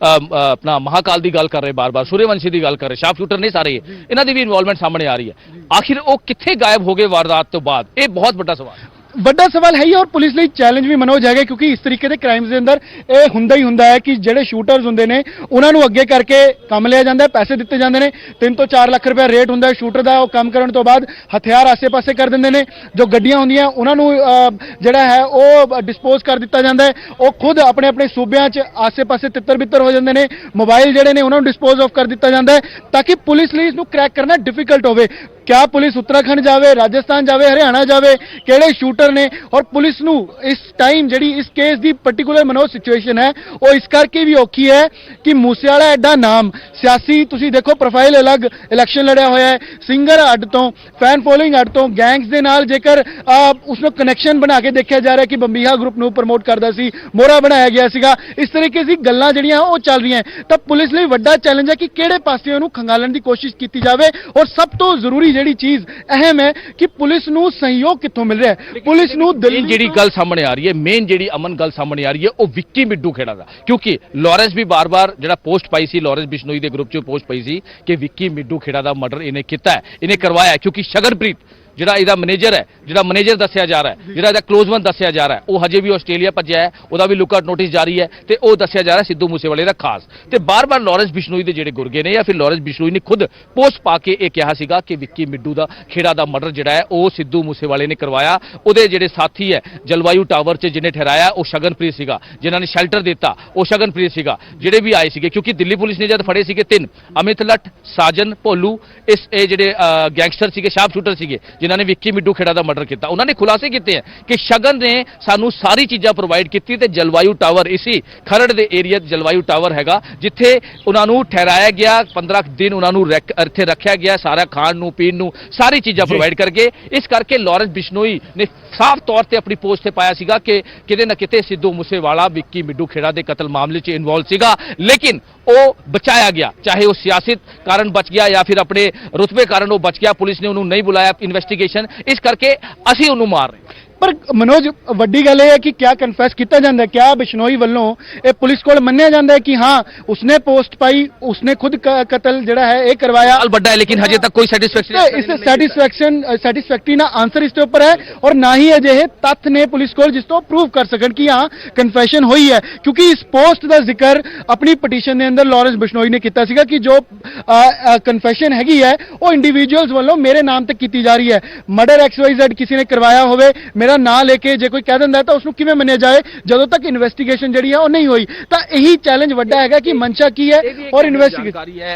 ਆਪਣਾ ਮਹਾਕਾਲ ਦੀ ਗੱਲ ਕਰ ਰਹੇ ਬਾਰ-ਬਾਰ, ਸੂਰਯਵੰਸ਼ੀ ਦੀ ਗੱਲ ਕਰ ਰਹੇ, ਸ਼ਾਰਪ ਸ਼ੂਟਰ ਨਹੀਂ ਸਾਰੇ, ਇਹਨਾਂ ਦੀ ਵੀ ਇਨਵੋਲਵਮੈਂਟ ਸਾਹਮਣੇ ਆ ਰਹੀ ਹੈ। ਆਖਿਰ ਉਹ ਕਿੱਥੇ ਗਾਇਬ ਹੋ ਗਏ ਵਾਰਦਾਤ ਤੋਂ ਬਾਅਦ, ਇਹ ਬਹੁਤ ਵੱਡਾ ਸਵਾਲ ਹੈ। ਔਰ ਪੁਲਿਸ ਲਈ ਚੈਲੰਜ ਵੀ ਮਨੋਜ ਹੈਗਾ, ਕਿਉਂਕਿ ਇਸ ਤਰੀਕੇ ਦੇ ਕ੍ਰਾਈਮਸ ਦੇ ਅੰਦਰ ਇਹ ਹੁੰਦਾ ਹੀ ਹੁੰਦਾ ਹੈ ਕਿ ਜਿਹੜੇ ਸ਼ੂਟਰਸ ਹੁੰਦੇ ਨੇ ਉਹਨਾਂ ਨੂੰ ਅੱਗੇ ਕਰਕੇ ਕੰਮ ਲਿਆ ਜਾਂਦਾ ਹੈ, ਪੈਸੇ ਦਿੱਤੇ ਜਾਂਦੇ ਨੇ, 3 ਤੋਂ 4 ਲੱਖ ਰੁਪਏ ਰੇਟ ਹੁੰਦਾ ਹੈ ਸ਼ੂਟਰ ਦਾ। ਉਹ ਕੰਮ ਕਰਨ ਤੋਂ ਬਾਅਦ ਹਥਿਆਰ ਆਸੇ-ਪਾਸੇ ਕਰ ਦਿੰਦੇ ਨੇ, ਜੋ ਗੱਡੀਆਂ ਹੁੰਦੀਆਂ ਉਹਨਾਂ ਨੂੰ ਜਿਹੜਾ ਹੈ ਉਹ ਡਿਸਪੋਜ਼ ਕਰ ਦਿੱਤਾ ਜਾਂਦਾ ਹੈ, ਉਹ ਖੁਦ ਆਪਣੇ ਸੂਬਿਆਂ 'ਚ ਆਸੇ-ਪਾਸੇ ਤਿੱਤਰ-ਬਿੱਤਰ ਹੋ ਜਾਂਦੇ ਨੇ, ਮੋਬਾਈਲ ਜਿਹੜੇ ਨੇ ਉਹਨਾਂ ਨੂੰ ਡਿਸਪੋਜ਼ ਆਫ ਕਰ ਦਿੱਤਾ ਜਾਂਦਾ ਹੈ ਤਾਂ ਕਿ ਪੁਲਿਸ ਲਈ ਇਸ ਨੂੰ ਕ੍ਰੈਕ ਕਰਨਾ ਡਿਫਿਕਲਟ ਹੋਵੇ। क्या पुलिस उत्तराखंड जावे, राजस्थान जावे, हरियाणा जावे, किहड़े शूटर ने, और पुलिस नू इस टाइम जिहड़ी इस case the particular Manoj situation है वो इस करके भी औखी है कि मूसेवाला एडा नाम सियासी, तुसीं देखो प्रोफाइल अलग, इलैक्शन लड़िया होया है, सिंगर अड्ड तो, फैन फॉलोइंग अड्ड तो, गैंग्स दे नाल जेकर उसमें कनैक्शन बना के देखा जा रहा है कि बंबीहा ग्रुप नू प्रमोट करदा सी, मोहरा बनाया गया सीगा, इस तरीके दी गल्लां ਜਿਹੜੀਆਂ ਉਹ ਚੱਲ ਰਹੀਆਂ ਤਾਂ ਪੁਲਿਸ ਲਈ ਵੱਡਾ ਚੈਲੰਜ ਹੈ ਕਿ ਕਿਹੜੇ ਪਾਸੇ ਉਹਨੂੰ ਖੰਗਾਲਣ ਦੀ ਕੋਸ਼ਿਸ਼ ਕੀਤੀ ਜਾਵੇ। ਔਰ ਸਭ ਤੋਂ ਜ਼ਰੂਰੀ ਜਿਹੜੀ ਚੀਜ਼ ਅਹਿਮ ਹੈ ਕਿ ਪੁਲਿਸ ਨੂੰ ਸਹਿਯੋਗ ਕਿੱਥੋਂ ਮਿਲ ਰਿਹਾ ਹੈ, ਪੁਲਿਸ ਨੂੰ ਮੇਨ ਜਿਹੜੀ ਗੱਲ ਸਾਹਮਣੇ ਆ ਰਹੀ ਹੈ, ਮੇਨ ਜਿਹੜੀ ਅਮਨ ਗੱਲ ਸਾਹਮਣੇ ਆ ਰਹੀ ਹੈ ਉਹ ਵਿੱਕੀ ਮਿੱਡੂ ਖੇੜਾ ਦਾ, ਕਿਉਂਕਿ ਲਾਰੈਂਸ ਵੀ ਬਾਰ-ਬਾਰ ਜਿਹੜਾ ਪੋਸਟ ਪਾਈ ਸੀ, ਲਾਰੈਂਸ ਬਿਸ਼ਨੋਈ ਦੇ ਗਰੁੱਪ 'ਚ ਪੋਸਟ ਪਈ ਸੀ ਕਿ ਵਿੱਕੀ ਮਿੱਡੂ ਖੇੜਾ ਦਾ ਮਰਡਰ ਇਹਨੇ ਕੀਤਾ ਹੈ, ਇਹਨੇ ਕਰਵਾਇਆ ਹੈ, ਕਿਉਂਕਿ ਸ਼ਗਨਪ੍ਰੀਤ ਜਿਹੜਾ ਇਹਦਾ ਮੈਨੇਜਰ ਹੈ, ਜਿਹੜਾ ਮੈਨੇਜਰ ਦੱਸਿਆ ਜਾ ਰਿਹਾ ਹੈ, ਜਿਹੜਾ ਇਹਦਾ ਕਲੋਜ਼ਮਨ ਦੱਸਿਆ ਜਾ ਰਿਹਾ ਹੈ, ਉਹ ਹਜੇ ਵੀ ਆਸਟ੍ਰੇਲੀਆ ਭੱਜਿਆ ਹੈ, ਉਹਦਾ ਵੀ ਲੁੱਕ ਆਊਟ ਨੋਟਿਸ ਜਾਰੀ ਹੈ ਤੇ ਉਹ ਦੱਸਿਆ ਜਾ ਰਿਹਾ ਸਿੱਧੂ ਮੂਸੇਵਾਲੇ ਦਾ ਖਾਸ। ਤੇ ਬਾਰ-ਬਾਰ ਲਾਰੈਂਸ ਬਿਸ਼ਨੋਈ ਦੇ ਜਿਹੜੇ ਗੁਰਗੇ ਨੇ ਜਾਂ ਫਿਰ ਲਾਰੈਂਸ ਬਿਸ਼ਨੋਈ ਨੇ ਖੁਦ ਪੋਸਟ ਪਾ ਕੇ ਇਹ ਕਿਹਾ ਸੀਗਾ ਕਿ ਵਿੱਕੀ ਮਿੱਡੂ ਦਾ ਖੇੜਾ ਦਾ ਮਰਡਰ ਜਿਹੜਾ ਹੈ ਉਹ ਸਿੱਧੂ ਮੂਸੇਵਾਲੇ ਨੇ ਕਰਵਾਇਆ। ਉਹਦੇ ਜਿਹੜੇ ਸਾਥੀ ਹੈ ਜਲਵਾਯੂ ਟਾਵਰ 'ਚ ਜਿਹਨੇ ਠਹਿਰਾਇਆ ਉਹ ਸ਼ਗਨਪ੍ਰੀਤ ਸੀਗਾ, ਜਿਨ੍ਹਾਂ ਨੇ ਸ਼ੈਲਟਰ ਦਿੱਤਾ ਉਹ ਸ਼ਗਨਪ੍ਰੀਤ ਸੀਗਾ, ਜਿਹੜੇ ਵੀ ਆਏ ਸੀਗੇ, ਕਿਉਂਕਿ ਦਿੱਲੀ ਪੁਲਿਸ ਨੇ ਜਦ ਫੜੇ ਸੀਗੇ 3 ਅਮਿਤ ਲੱਠ, ਸਾਜਨ, ਭੋਲੂ, ਇਹ ਜਿਹੜੇ ਗੈਂਗਸਟਰ ਸੀਗੇ, ਸ਼ਾਰਪ ਸ਼ੂਟਰ ਸੀਗੇ, ਜਿਨ੍ਹਾਂ ਨੇ ਵਿੱਕੀ ਮਿੱਡੂ ਖੇੜਾ ਦਾ ਮਰਡਰ ਕੀਤਾ, ਉਹਨਾਂ ਨੇ ਖੁਲਾਸੇ ਕੀਤੇ ਹੈ ਕਿ ਸ਼ਗਨ ਨੇ ਸਾਨੂੰ ਸਾਰੀ ਚੀਜ਼ਾਂ ਪ੍ਰੋਵਾਈਡ ਕੀਤੀ ਤੇ ਜਲਵਾਯੂ ਟਾਵਰ ਇਸੀ ਖਰੜ ਦੇ ਏਰੀਆ 'ਚ ਜਲਵਾਯੂ ਟਾਵਰ ਹੈਗਾ ਜਿੱਥੇ ਉਹਨਾਂ ਨੂੰ ਠਹਿਰਾਇਆ ਗਿਆ, 15 ਦਿਨ ਉਹਨਾਂ ਨੂੰ ਇੱਥੇ ਰੱਖਿਆ ਗਿਆ, ਸਾਰਾ ਖਾਣ ਨੂੰ ਪੀਣ ਨੂੰ ਸਾਰੀ ਚੀਜ਼ਾਂ ਪ੍ਰੋਵਾਈਡ ਕਰਕੇ। ਇਸ ਕਰਕੇ ਲਾਰੈਂਸ ਬਿਸ਼ਨੋਈ ਨੇ ਸਾਫ਼ ਤੌਰ ਤੇ ਆਪਣੀ ਪੋਸਟ ਤੇ ਪਾਇਆ ਸੀਗਾ ਕਿ ਕਿਤੇ ਨਾ ਕਿਤੇ ਸਿੱਧੂ ਮੂਸੇਵਾਲਾ ਵਿੱਕੀ ਮਿੱਡੂ ਖੇੜਾ ਦੇ ਕਤਲ ਮਾਮਲੇ 'ਚ ਇਨਵੋਲਵ ਸੀਗਾ, ਲੇਕਿਨ ਉਹ ਬਚਾਇਆ ਗਿਆ, ਚਾਹੇ ਉਹ ਸਿਆਸਤ ਕਾਰਨ ਬਚ ਗਿਆ ਜਾਂ ਫਿਰ ਆਪਣੇ ਰੁਤਬੇ ਕਾਰਨ ਉਹ ਬਚ ਗਿਆ, ਪੁਲਿਸ ਨੇ ਉਹਨੂੰ ਨਹੀਂ ਬੁਲਾਇਆ ਇਨਵੈਸਟੀਗੇਸ਼ਨ, ਇਸ ਕਰਕੇ ਅਸੀਂ ਉਹਨੂੰ ਮਾਰ ਰਹੇ। पर मनोज वड्डी गल है कि क्या कन्फेस किया जाता है, क्या बिश्नोई वालों ये पुलिस को मन्निया जाता है कि हाँ उसने पोस्ट पाई, उसने खुद कतल जिहड़ा है ये करवाया, बड़ा है, लेकिन हजे तक कोई सैटिस्फैक्टरी ना आंसर इसके ऊपर है और ना ही अजिहे तथ्य ने पुलिस को जिस तो प्रूव कर सकन कि हाँ कन्फेशन हुई है, क्योंकि इस पोस्ट का जिक्र अपनी पटीशन के अंदर लारेंस बिश्नोई ने किया सीगा कि जो कन्फेशन हैगी है वो इंडिविजुअल्स वालों मेरे नाम तक की जा रही है, मर्डर XYZ किसी ने करवाया होवे मेरा ना लेके जे कोई कह दिंदा है तो उसनूं किवें मन्निया जाए जदों तक इन्वेस्टिगेशन जिहड़ी है वो नहीं हुई। तो यही चैलेंज वड्डा है कि मंशा की है और इन्वेस्टिगेशन है।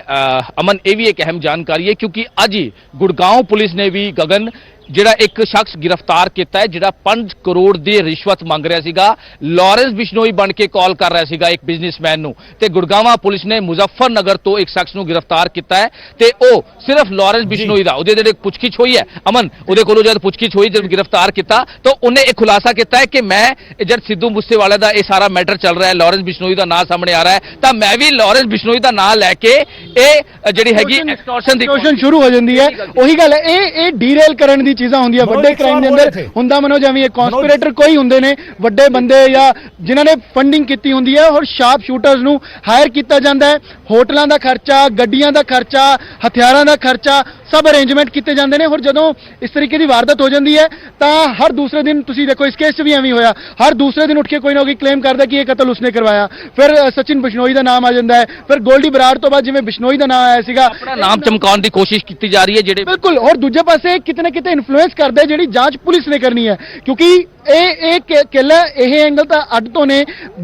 अमन ये भी एक अहम जानकारी है क्योंकि अज ही गुड़गांव पुलिस ने भी गगन ਜਿਹੜਾ ਇੱਕ ਸ਼ਖਸ ਗ੍ਰਿਫਤਾਰ ਕੀਤਾ ਹੈ ਜਿਹੜਾ 5 ਕਰੋੜ ਦੀ ਰਿਸ਼ਵਤ ਮੰਗ ਰਿਹਾ ਸੀਗਾ, ਲਾਰੈਂਸ ਬਿਸ਼ਨੋਈ ਬਣ ਕੇ ਕਾਲ ਕਰ ਰਿਹਾ ਸੀਗਾ ਇੱਕ ਬਿਜ਼ਨਸਮੈਨ ਨੂੰ, ਤੇ ਗੁੜਗਾਵਾਂ ਪੁਲਿਸ ਨੇ ਮੁਜ਼ੱਫਰਨਗਰ ਤੋਂ ਇੱਕ ਸ਼ਖਸ ਨੂੰ ਗ੍ਰਿਫਤਾਰ ਕੀਤਾ ਹੈ ਤੇ ਉਹ ਸਿਰਫ ਲਾਰੈਂਸ ਬਿਸ਼ਨੋਈ ਦਾ ਉਹਦੇ ਜਿਹੜੇ ਪੁੱਛਗਿੱਛ ਹੋਈ ਹੈ ਅਮਨ, ਉਹਦੇ ਕੋਲੋਂ ਜਦ ਪੁੱਛਗਿੱਛ ਹੋਈ, ਜਦ ਗ੍ਰਿਫਤਾਰ ਕੀਤਾ ਤਾਂ ਉਹਨੇ ਇਹ ਖੁਲਾਸਾ ਕੀਤਾ ਹੈ ਕਿ ਮੈਂ ਜਦ ਸਿੱਧੂ ਮੂਸੇਵਾਲੇ ਦਾ ਇਹ ਸਾਰਾ ਮੈਟਰ ਚੱਲ ਰਿਹਾ ਹੈ, ਲਾਰੈਂਸ ਬਿਸ਼ਨੋਈ ਦਾ ਨਾਂ ਸਾਹਮਣੇ ਆ ਰਿਹਾ ਹੈ, ਤਾਂ ਮੈਂ ਵੀ ਲਾਰੈਂਸ ਬਿਸ਼ਨੋਈ ਦਾ ਨਾਂ ਲੈ ਕੇ ਇਹ ਜਿਹੜੀ ਹੈਗੀ ਐਕਸਟੋਰਸ਼ਨ ਦੀ ਸ਼ੁਰੂ ਹੋ ਜਾਂਦੀ ਹੈ। ਉਹੀ ਗੱਲ ਹੈ, ਇਹ ਡੀਰੇਲ ਕਰਨ ਦੀ ਚੀਜ਼ਾਂ ਹੁੰਦੀਆਂ ਵੱਡੇ ਕ੍ਰਾਈਮ ਦੇ ਅੰਦਰ ਹੁੰਦਾ। ਮਨੋਜ ਐਵੇਂ ਇਹ ਕਨਸਪੀਰੇਟਰ ਕੋਈ ਹੁੰਦੇ ਨੇ ਵੱਡੇ ਬੰਦੇ ਜਾਂ ਜਿਨ੍ਹਾਂ ਨੇ ਫੰਡਿੰਗ ਕੀਤੀ ਹੁੰਦੀ ਹੈ ਔਰ ਸ਼ਾਰਪ ਸ਼ੂਟਰਸ ਨੂੰ ਹਾਇਰ ਕੀਤਾ ਜਾਂਦਾ ਹੈ, ਹੋਟਲਾਂ ਦਾ ਖਰਚਾ, ਗੱਡੀਆਂ ਦਾ ਖਰਚਾ, ਹਥਿਆਰਾਂ ਦਾ ਖਰਚਾ सब अरेंजमेंट किए जाते हैं। और जो इस तरीके की वारदात हो जाती है तो हर दूसरे दिन तुसीं देखो इस केस भी एवं होया, हर दूसरे दिन उठ के कोई ना कोई क्लेम करता कि यह कतल उसने करवाया, फिर सचिन बिश्नोई का नाम आ जाता है, फिर गोल्डी बराड़ तो बाद जिवें बिश्नोई का नाम आया सीगा नाम चमकाउण की कोशिश की जा रही है जेडे बिल्कुल। और दूजे पासे किते ना किते इन्फ्लुएंस करता है जिहड़ी जांच पुलिस ने करनी है, क्योंकि किला यह एंगल तो अड्ड तो ने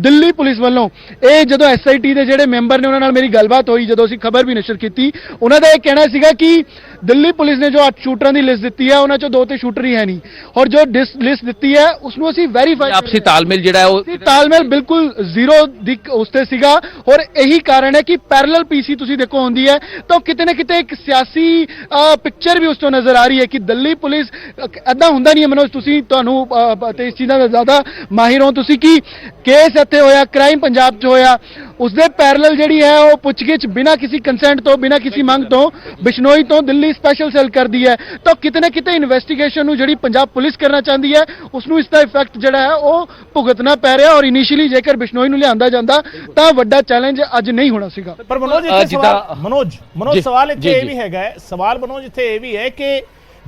दिल्ली पुलिस वालों ये जो SIT के जिहड़े मैंबर ने उन्होंने मेरी गलबात हुई, जो असीं खबर भी नशर की, उन्होंने यह कहना सीगा कि दिल्ली पुलिस ने जो 8 शूटर की लिस्ट दी है उन्होंने चो 2 शूटर ही है नहीं, और जो लिस्ट दी है उसनों असीं वेरीफाई आपसी तालमेल जिहड़ा है तालमेल बिल्कुल जीरो उसते सीगा। और यही कारण है कि पैरेलल PC तुसीं देखो होंदी है तो किते ना किते एक सियासी पिक्चर भी उसको नजर आ रही है कि दिल्ली पुलिस ऐसा हुंदा नहीं है। मनोज तुसीं तुहानूं ते इस चीज़ां दा ज़्यादा माहिर हो तुसीं कि केस इत्थे होया, क्राइम पंजाब च होया, उसदे पैरेलल जिहड़ी है वो पुछगिछ बिना किसी कंसेंट तो बिना किसी मंग तो बिश्नोई तो दिल्ली स्पैशल सैल कर दी है, तो किते ना किते इन्वेस्टिगेशन नूं जिहड़ी पंजाब पुलिस करना चाहती है उसनूं इसका इफेक्ट जिहड़ा है वो भुगतना पै रिहा। और इनिशियली जेकर बिश्नोई नूं लिआंदा जांदा तां वड्डा चैलेंज अज नहीं होना सीगा। पर मनोज मनोज सवाल इत्थे ये भी हैगा, सवाल मनोज इत्थे ये भी है कि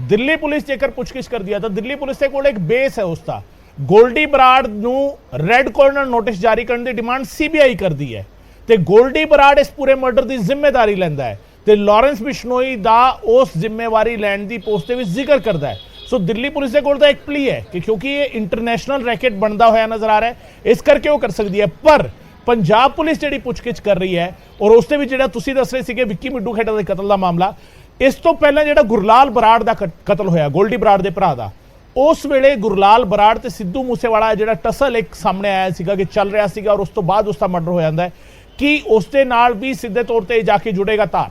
दिल्ली पुलिस जेकर पुछगिछ कर दिया तो दिल्ली पुलिस दे कोल एक बेस है उसका, गोल्डी बराड़ नूं रेड कॉर्नर नोटिस जारी करने की डिमांड CBI कर दी है ते गोल्डी बराड़ इस पूरे मर्डर की जिम्मेदारी लैंदा है ते लारेंस बिश्नोई दा उस जिम्मेवारी लैंड की पोस्ट भी जिक्र करता है। सो दिल्ली पुलिस के कोल तो एक प्ली है कि क्योंकि ये इंटरनेशनल रैकेट बनता हुआ नजर आ रहा है, इस करके वो कर सकती है। पर पंजाब पुलिस जी पुछगिछ कर रही है और उससे भी जो तुसीं दस रहे थे विक्की मिड्डू खेड़ा के कतल का मामला, ਇਸ ਤੋਂ ਪਹਿਲਾਂ ਜਿਹੜਾ ਗੁਰਲਾਲ ਬਰਾੜ ਦਾ ਕਤਲ ਹੋਇਆ, ਗੋਲਡੀ ਬਰਾੜ ਦੇ ਭਰਾ ਦਾ, ਉਸ ਵੇਲੇ ਗੁਰਲਾਲ ਬਰਾੜ ਤੇ ਸਿੱਧੂ ਮੂਸੇਵਾਲਾ ਜਿਹੜਾ ਟਸਲ ਇੱਕ ਸਾਹਮਣੇ ਆਇਆ ਸੀਗਾ ਕਿ ਚੱਲ ਰਿਹਾ ਸੀਗਾ, ਔਰ ਉਸ ਤੋਂ ਬਾਅਦ ਉਸ ਦਾ ਮਰਡਰ ਹੋ ਜਾਂਦਾ ਹੈ। ਕੀ ਉਸ ਦੇ ਨਾਲ ਵੀ ਸਿੱਧੇ ਤੌਰ ਤੇ ਜਾ ਕੇ ਜੁੜੇਗਾ ਤਾਰ?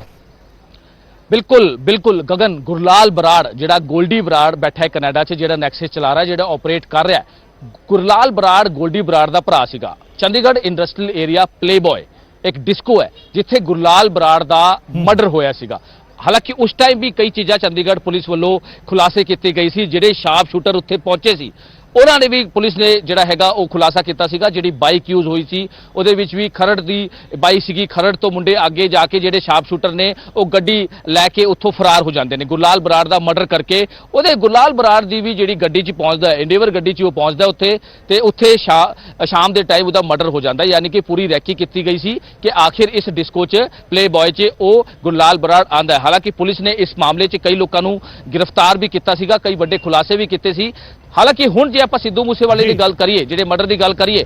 ਬਿਲਕੁਲ ਬਿਲਕੁਲ ਗਗਨ, ਗੁਰਲਾਲ ਬਰਾੜ ਜਿਹੜਾ ਗੋਲਡੀ ਬਰਾੜ ਬੈਠਾ ਹੈ ਕੈਨੇਡਾ 'ਚ, ਜਿਹੜਾ ਨੈਕਸਸ ਚਲਾ ਰਿਹਾ, ਜਿਹੜਾ ਆਪਰੇਟ ਕਰ ਰਿਹਾ, ਗੁਰਲਾਲ ਬਰਾੜ ਗੋਲਡੀ ਬਰਾੜ ਦਾ ਭਰਾ ਸੀਗਾ। ਚੰਡੀਗੜ੍ਹ ਇੰਡਸਟਰੀਅਲ ਏਰੀਆ ਪਲੇਬॉय ਇੱਕ ਡਿਸਕੋ ਹੈ ਜਿੱਥੇ ਗੁਰਲਾਲ ਬਰਾੜ ਦਾ ਮਰਡਰ ਹੋਇਆ ਸੀਗਾ। ਹਾਲਾਂਕਿ ਉਸ ਟਾਈਮ ਵੀ ਕਈ ਚੀਜ਼ਾਂ ਚੰਡੀਗੜ੍ਹ ਪੁਲਿਸ ਵੱਲੋਂ ਖੁਲਾਸੇ ਕੀਤੇ ਗਈ ਸੀ। ਜਿਹੜੇ ਸ਼ਾਰਪ ਸ਼ੂਟਰ ਉੱਥੇ ਪਹੁੰਚੇ ਸੀ ਉਹਨਾਂ ਨੇ ਵੀ ਪੁਲਿਸ ਨੇ ਜਿਹੜਾ ਹੈਗਾ ਉਹ ਖੁਲਾਸਾ ਕੀਤਾ ਸੀਗਾ। ਜਿਹੜੀ ਬਾਈਕ ਯੂਜ਼ ਹੋਈ ਸੀ ਉਹਦੇ ਵਿੱਚ ਵੀ ਖਰੜ ਦੀ ਬਾਈਕ ਸੀਗੀ। ਖਰੜ ਤੋਂ ਮੁੰਡੇ ਅੱਗੇ ਜਾ ਕੇ ਜਿਹੜੇ ਸ਼ਾਰਪ ਸ਼ੂਟਰ ਨੇ ਉਹ ਗੱਡੀ ਲੈ ਕੇ ਉੱਥੋਂ ਫਰਾਰ ਹੋ ਜਾਂਦੇ ਨੇ ਗੁਰਲਾਲ ਬਰਾੜ ਦਾ ਮਰਡਰ ਕਰਕੇ। ਉਹਦੇ ਗੁਰਲਾਲ ਬਰਾੜ ਦੀ ਵੀ ਜਿਹੜੀ ਗੱਡੀ 'ਚ ਪਹੁੰਚਦਾ ਹੈ, ਇੰਡੀਵਰ ਗੱਡੀ 'ਚ ਉਹ ਪਹੁੰਚਦਾ ਉੱਥੇ, ਤੇ ਉੱਥੇ ਸ਼ਾਮ ਦੇ ਟਾਈਮ ਉਹਦਾ ਮਰਡਰ ਹੋ ਜਾਂਦਾ। ਯਾਨੀ ਕਿ ਪੂਰੀ ਰੈਕੀ ਕੀਤੀ ਗਈ ਸੀ ਕਿ ਆਖਿਰ ਇਸ ਡਿਸਕੋ 'ਚ ਪਲੇਬॉय 'ਚ ਉਹ ਗੁਰਲਾਲ ਬਰਾੜ ਆਂਦਾ ਹੈ। ਹਾਲਾਂਕਿ ਪੁਲਿਸ ਨੇ ਇਸ ਮਾਮਲੇ 'ਚ ਕਈ ਲੋਕਾਂ ਨੂੰ ਗ੍ਰਿਫਤਾਰ ਵੀ ਕੀਤਾ ਸੀਗਾ, ਕਈ ਵੱਡੇ ਖੁਲਾਸੇ ਵੀ ਕੀਤੇ ਸੀ। ਹਾਲਾਂਕਿ ਹੁਣ ਜੇ ਆਪਾਂ ਸਿੱਧੂ ਮੂਸੇਵਾਲੇ ਦੀ ਗੱਲ ਕਰੀਏ, ਜਿਹੜੇ ਮਰਡਰ ਦੀ ਗੱਲ ਕਰੀਏ,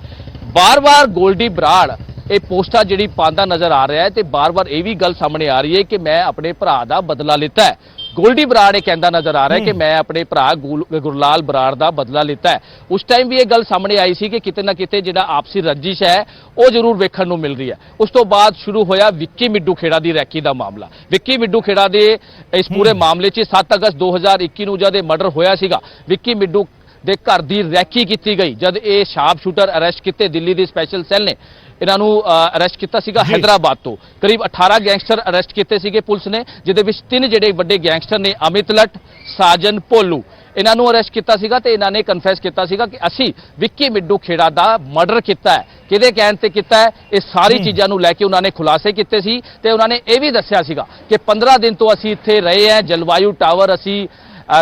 ਬਾਰ-ਬਾਰ ਗੋਲਡੀ ਬਰਾੜ ਇਹ ਪੋਸਟਾਂ ਜਿਹੜੀ ਪਾਉਂਦਾ ਨਜ਼ਰ ਆ ਰਿਹਾ ਹੈ ਤੇ ਬਾਰ-ਬਾਰ ਇਹ ਵੀ ਗੱਲ ਸਾਹਮਣੇ ਆ ਰਹੀ ਹੈ ਕਿ ਮੈਂ ਆਪਣੇ ਭਰਾ ਦਾ ਬਦਲਾ ਲਿੱਤਾ ਹੈ। ਗੋਲਡੀ ਬਰਾੜ ਇਹ ਕਹਿੰਦਾ ਨਜ਼ਰ ਆ ਰਿਹਾ ਹੈ ਕਿ ਮੈਂ ਆਪਣੇ ਭਰਾ ਗੁਰਲਾਲ ਬਰਾੜ ਦਾ ਬਦਲਾ ਲਿੱਤਾ ਹੈ। ਉਸ ਟਾਈਮ ਵੀ ਇਹ ਗੱਲ ਸਾਹਮਣੇ ਆਈ ਸੀ ਕਿ ਕਿਤੇ ਨਾ ਕਿਤੇ ਜਿਹੜਾ ਆਪਸੀ ਰੰਜਿਸ਼ ਹੈ ਉਹ ਜ਼ਰੂਰ ਵੇਖਣ ਨੂੰ ਮਿਲ ਰਹੀ ਹੈ। ਉਸ ਤੋਂ ਬਾਅਦ ਸ਼ੁਰੂ ਹੋਇਆ ਵਿੱਕੀ ਮਿੱਡੂ ਖੇੜਾ ਦੀ ਰੈਕੀ ਦਾ ਮਾਮਲਾ। ਵਿੱਕੀ ਮਿੱਡੂ ਖੇੜਾ ਦੇ ਇਸ ਪੂਰੇ ਮਾਮਲੇ 'ਚ 7 ਅਗਸਤ 2021 ਨੂੰ ਜਦ ਇਹ ਮਰਡਰ ਹੋਇਆ ਸੀਗਾ, ਵਿੱਕੀ ਮਿੱਡੂ ਦੇ ਘਰ ਦੀ ਰੈਕੀ ਕੀਤੀ ਗਈ। ਜਦ ਇਹ ਸ਼ਾਰਪ ਸ਼ੂਟਰ ਅਰੈਸਟ ਕੀਤੇ, ਦਿੱਲੀ ਦੀ ਸਪੈਸ਼ਲ ਸੈੱਲ ਨੇ ਇਹਨਾਂ ਨੂੰ ਅਰੈਸਟ ਕੀਤਾ ਸੀਗਾ ਹੈਦਰਾਬਾਦ ਤੋਂ। ਕਰੀਬ 18 ਗੈਂਗਸਟਰ ਅਰੈਸਟ ਕੀਤੇ ਸੀਗੇ ਪੁਲਿਸ ਨੇ, ਜਿਹਦੇ ਵਿੱਚ 3 ਜਿਹੜੇ ਵੱਡੇ ਗੈਂਗਸਟਰ ਨੇ, ਅਮਿਤ ਲੱਟ, ਸਾਜਨ ਭੋਲੂ, ਇਹਨਾਂ ਨੂੰ ਅਰੈਸਟ ਕੀਤਾ ਸੀਗਾ ਤੇ ਇਹਨਾਂ ਨੇ ਕਨਫੈਸ ਕੀਤਾ ਸੀਗਾ ਕਿ ਅਸੀਂ ਵਿੱਕੀ ਮਿੱਡੂ ਖੇੜਾ ਦਾ ਮਰਡਰ ਕੀਤਾ ਹੈ। ਕਿਹਦੇ ਕਹਿਣ ਤੇ ਕੀਤਾ ਹੈ, ਇਹ ਸਾਰੀ ਚੀਜ਼ਾਂ ਨੂੰ ਲੈ ਕੇ ਉਹਨਾਂ ਨੇ ਖੁਲਾਸੇ ਕੀਤੇ ਸੀ ਤੇ ਉਹਨਾਂ ਨੇ ਇਹ ਵੀ ਦੱਸਿਆ ਸੀਗਾ ਕਿ 15 ਦਿਨ ਤੋਂ ਅਸੀਂ ਇੱਥੇ ਰਹੇ ਹਾਂ, ਜਲਵਾਯੂ ਟਾਵਰ ਅਸੀਂ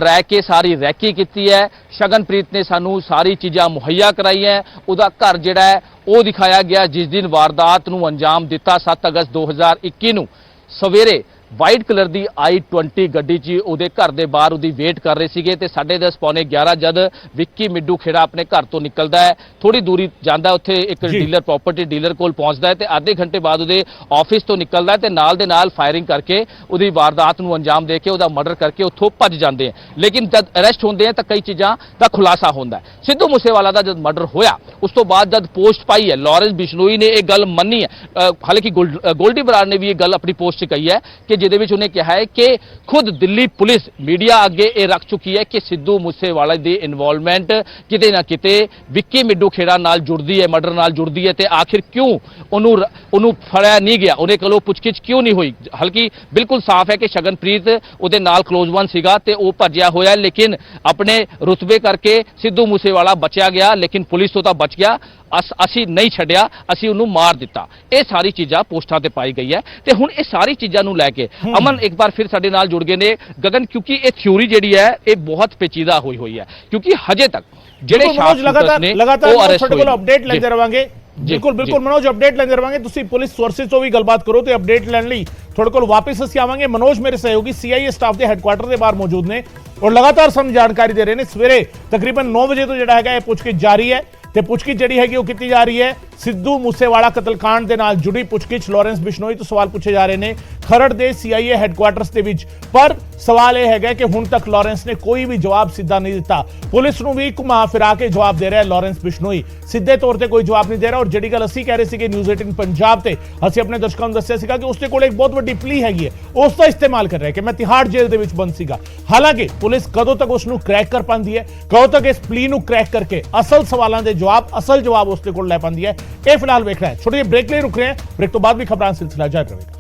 ਰਹਿ ਕੇ ਸਾਰੀ ਰੈਕੀ ਕੀਤੀ ਹੈ। ਸ਼ਗਨਪ੍ਰੀਤ ਨੇ ਸਾਨੂੰ ਸਾਰੀ ਚੀਜ਼ਾਂ ਮੁਹੱਈਆ ਕਰਾਈਆਂ। ਉਹਦਾ ਘਰ ਜਿਹੜਾ ਹੈ ਉਹ ਦਿਖਾਇਆ ਗਿਆ ਜਿਸ ਦਿਨ ਵਾਰਦਾਤ ਨੂੰ ਅੰਜਾਮ ਦਿੱਤਾ 7 ਅਗਸਤ 2021 ਨੂੰ ਸਵੇਰੇ ਵਾਈਟ ਕਲਰ ਦੀ i20 ਗੱਡੀ 'ਚ ਉਹਦੇ ਘਰ ਦੇ ਬਾਹਰ ਉਹਦੀ ਵੇਟ ਕਰ ਰਹੇ ਸੀਗੇ ਤੇ 10:30 ਪੌਣੇ 11 ਜਦ ਵਿੱਕੀ ਮਿੱਡੂ ਖੇੜਾ ਆਪਣੇ ਘਰ ਤੋਂ ਨਿਕਲਦਾ ਹੈ, ਥੋੜੀ ਦੂਰੀ ਜਾਂਦਾ, ਉੱਥੇ ਇੱਕ ਡੀਲਰ ਪ੍ਰਾਪਰਟੀ ਡੀਲਰ ਕੋਲ ਪਹੁੰਚਦਾ ਹੈ ਤੇ ਅੱਧੇ ਘੰਟੇ ਬਾਅਦ ਉਹਦੇ ਆਫਿਸ ਤੋਂ ਨਿਕਲਦਾ ਹੈ ਤੇ ਨਾਲ ਦੇ ਨਾਲ ਫਾਇਰਿੰਗ ਕਰਕੇ ਉਹਦੀ ਵਾਰਦਾਤ ਨੂੰ ਅੰਜਾਮ ਦੇ ਕੇ ਉਹਦਾ ਮਰਡਰ ਕਰਕੇ ਉੱਥੋਂ ਭੱਜ ਜਾਂਦੇ ਹਨ। ਲੇਕਿਨ ਜਦ ਅਰੈਸਟ ਹੁੰਦੇ ਆ ਤਾਂ ਕਈ ਚੀਜ਼ਾਂ ਦਾ ਖੁਲਾਸਾ ਹੁੰਦਾ ਹੈ। ਸਿੱਧੂ ਮੂਸੇਵਾਲਾ ਦਾ ਜਦ ਮਰਡਰ ਹੋਇਆ ਉਸ ਤੋਂ ਬਾਅਦ ਜਦ ਪੋਸਟ ਪਾਈ ਹੈ, ਲਾਰੈਂਸ ਬਿਸ਼ਨੋਈ ਨੇ ਇਹ ਗੱਲ ਮੰਨੀ ਹੈ। ਹਾਲਾਂਕਿ ਗੋਲਡੀ ਬਰਾੜ ਨੇ ਵੀ ਇਹ ਗੱਲ ਆਪਣੀ ਪੋਸਟ 'ਚ ਕਹੀ ਹੈ ਕਿ ਜਿਹਦੇ ਵਿੱਚ ਉਹਨੇ ਕਿਹਾ ਹੈ ਕਿ ਖੁਦ ਦਿੱਲੀ ਪੁਲਿਸ ਮੀਡੀਆ ਅੱਗੇ ਇਹ ਰੱਖ ਚੁੱਕੀ ਹੈ ਕਿ ਸਿੱਧੂ ਮੂਸੇਵਾਲਾ ਦੀ ਇਨਵੋਲਵਮੈਂਟ ਕਿਤੇ ਨਾ ਕਿਤੇ ਵਿੱਕੀ ਮਿੱਡੂ ਖੇੜਾ ਨਾਲ ਜੁੜਦੀ ਹੈ, ਮਰਡਰ ਨਾਲ ਜੁੜਦੀ ਹੈ ਤੇ ਆਖਿਰ ਕਿਉਂ ਉਹਨੂੰ ਫੜਿਆ ਨਹੀਂ ਗਿਆ, ਉਹਦੇ ਕੋਲੋਂ ਪੁੱਛਗਿੱਛ ਕਿਉਂ ਨਹੀਂ ਹੋਈ। ਹਲਕੀ ਬਿਲਕੁਲ ਸਾਫ਼ ਹੈ ਕਿ ਸ਼ਗਨਪ੍ਰੀਤ ਉਹਦੇ ਨਾਲ ਕਲੋਜ਼ ਵਨ ਸੀਗਾ ਤੇ ਉਹ ਭੱਜਿਆ ਹੋਇਆ, ਲੇਕਿਨ ਆਪਣੇ ਰੁਤਬੇ ਕਰਕੇ ਸਿੱਧੂ ਮੂਸੇਵਾਲਾ ਬਚਿਆ ਗਿਆ, ਲੇਕਿਨ ਪੁਲਿਸ ਤੋਂ ਤਾਂ ਬਚ ਗਿਆ। ਅਸੀਂ ਨਹੀਂ ਛੱਡਿਆ, ਅਸੀਂ ਉਹਨੂੰ ਮਾਰ ਦਿੱਤਾ। ਇਹ ਸਾਰੀ ਚੀਜ਼ਾਂ ਪੋਸਟਾਂ ਤੇ ਪਾਈ ਗਈ ਹੈ ਤੇ ਹੁਣ ਇਹ ਸਾਰੀ ਚੀਜ਼ਾਂ ਨੂੰ ਲੈ ਕੇ ਅਮਨ ਇੱਕ ਵਾਰ ਫਿਰ ਸਾਡੇ ਨਾਲ ਜੁੜ ਗਏ ਨੇ ਗਗਨ, ਕਿਉਂਕਿ ਇਹ ਥਿਊਰੀ ਜਿਹੜੀ ਹੈ ਇਹ ਬਹੁਤ ਪੇਚੀਦਾ ਹੋਈ ਹੋਈ ਹੈ ਕਿਉਂਕਿ ਹਜੇ ਤੱਕ ਜਿਹੜੇ ਲਗਾਤਾਰ ਉਹ ਅਰੈਸਟ ਤੁਹਾਡੇ ਕੋਲ ਅਪਡੇਟ ਲੈਂਦੇ ਰਵਾਂਗੇ। ਬਿਲਕੁਲ ਮਨੋਜ, ਅਪਡੇਟ ਲੈਂਦੇ ਰਵਾਂਗੇ। ਤੁਸੀਂ ਪੁਲਿਸ ਸੋਰਸਿਸ ਤੋਂ ਵੀ ਗੱਲਬਾਤ ਕਰੋ ਤੇ ਅਪਡੇਟ ਲੈਣ ਲਈ ਤੁਹਾਡੇ ਕੋਲ ਵਾਪਸ ਅਸੀਂ ਆਵਾਂਗੇ। ਮਨੋਜ ਮੇਰੇ ਸਹਿਯੋਗੀ CIA ਸਟਾਫ ਦੇ ਹੈੱਡਕੁਆਟਰ ਦੇ ਬਾਹਰ ਮੌਜੂਦ ਨੇ ਔਰ ਲਗਾਤਾਰ ਸਾਨੂੰ ਜਾਣਕਾਰੀ ਦੇ ਰਹੇ ਨੇ। ਸਵੇਰੇ ਤਕਰੀਬਨ 9 ਵਜੇ ਤੋਂ ਜਿਹੜਾ ਹੈਗਾ ਇਹ ਪੁੱਛਗਿੱਛ ਜਾਰੀ ਹੈ ਤੇ ਪੁੱਛਗਿੱਛ ਜਿਹੜੀ ਹੈਗੀ ਉਹ ਕੀਤੀ ਜਾ ਰਹੀ ਹੈ। ਸਿੱਧੂ ਮੂਸੇਵਾਲਾ ਕਤਲकांड ਦੇ ਨਾਲ ਜੁੜੀ ਪੁੱਛਗਿੱਛ ਲਾਰੈਂਸ ਬਿਸ਼ਨੋਈ ਤੋਂ ਸਵਾਲ ਪੁੱਛੇ ਜਾ ਰਹੇ ਨੇ ਖਰੜ ਦੇ CIA ਹੈੱਡਕੁਆਟਰਸ ਦੇ ਵਿੱਚ। ਪਰ ਸਵਾਲ ਇਹ ਹੈਗਾ ਕਿ ਹੁਣ ਤੱਕ ਲਾਰੈਂਸ ਨੇ ਕੋਈ ਵੀ ਜਵਾਬ ਸਿੱਧਾ ਨਹੀਂ ਦਿੱਤਾ। ਪੁਲਿਸ ਨੂੰ ਵੀ ਘੁਮਾ ਫਿਰਾ ਕੇ ਜਵਾਬ ਦੇ ਰਿਹਾ ਲਾਰੈਂਸ ਬਿਸ਼ਨੋਈ, ਸਿੱਧੇ ਤੌਰ ਤੇ ਕੋਈ ਜਵਾਬ ਨਹੀਂ ਦੇ ਰਿਹਾ। ਔਰ ਜਿਹੜੀ ਗੱਲ ਅਸੀਂ ਕਹਿ ਰਹੇ ਸੀਗੇ ਨਿਊਜ਼ 18 ਪੰਜਾਬ ਤੇ ਅਸੀਂ ਆਪਣੇ ਦਰਸ਼ਕਾਂ ਨੂੰ ਦੱਸਿਆ ਸੀਗਾ ਕਿ ਉਸਦੇ ਕੋਲ ਇੱਕ ਬਹੁਤ ਵੱਡੀ ਪਲੀ ਹੈਗੀ ਹੈ, ਉਸ ਦਾ ਇਸਤੇਮਾਲ ਕਰ ਰਿਹਾ ਕਿ ਮੈਂ ਤਿਹਾੜ ਜੇਲ੍ਹ ਦੇ ਵਿੱਚ ਬੰਦ ਸੀਗਾ। ਹਾਲਾਂਕਿ ਪੁਲਿਸ ਕਦੋਂ ਤੱਕ ਉਸ ਨੂੰ ਕ੍ਰੈਕ ਕਰ ਪਾਉਂਦੀ ਹੈ, ਕਦੋਂ ਤੱਕ ਇਸ ਪਲੀ ਨੂੰ ਕ੍ਰੈਕ ਕਰਕੇ ਅਸਲ ਸਵਾਲਾਂ ਦੇ ਅਸਲ ਜਵਾਬ ਉਸਦੇ ਕੋਲ ਲੈ ਪਾਉਂਦੀ ਹੈ, ਇਹ ਫਿਲਹਾਲ ਵੇਖ ਰਹੇ ਹਾਂ। ਛੋਟੀ ਜਿਹੀ ਬ੍ਰੇਕ ਲਈ ਰੁਕ ਰਹੇ ਹਾਂ। ਬ੍ਰੇਕ ਤੋਂ ਬਾਅਦ ਵੀ ਖਬਰਾਂ ਦਾ ਸਿਲਸਿਲਾ ਜਾਰੀ ਰਹੇਗਾ।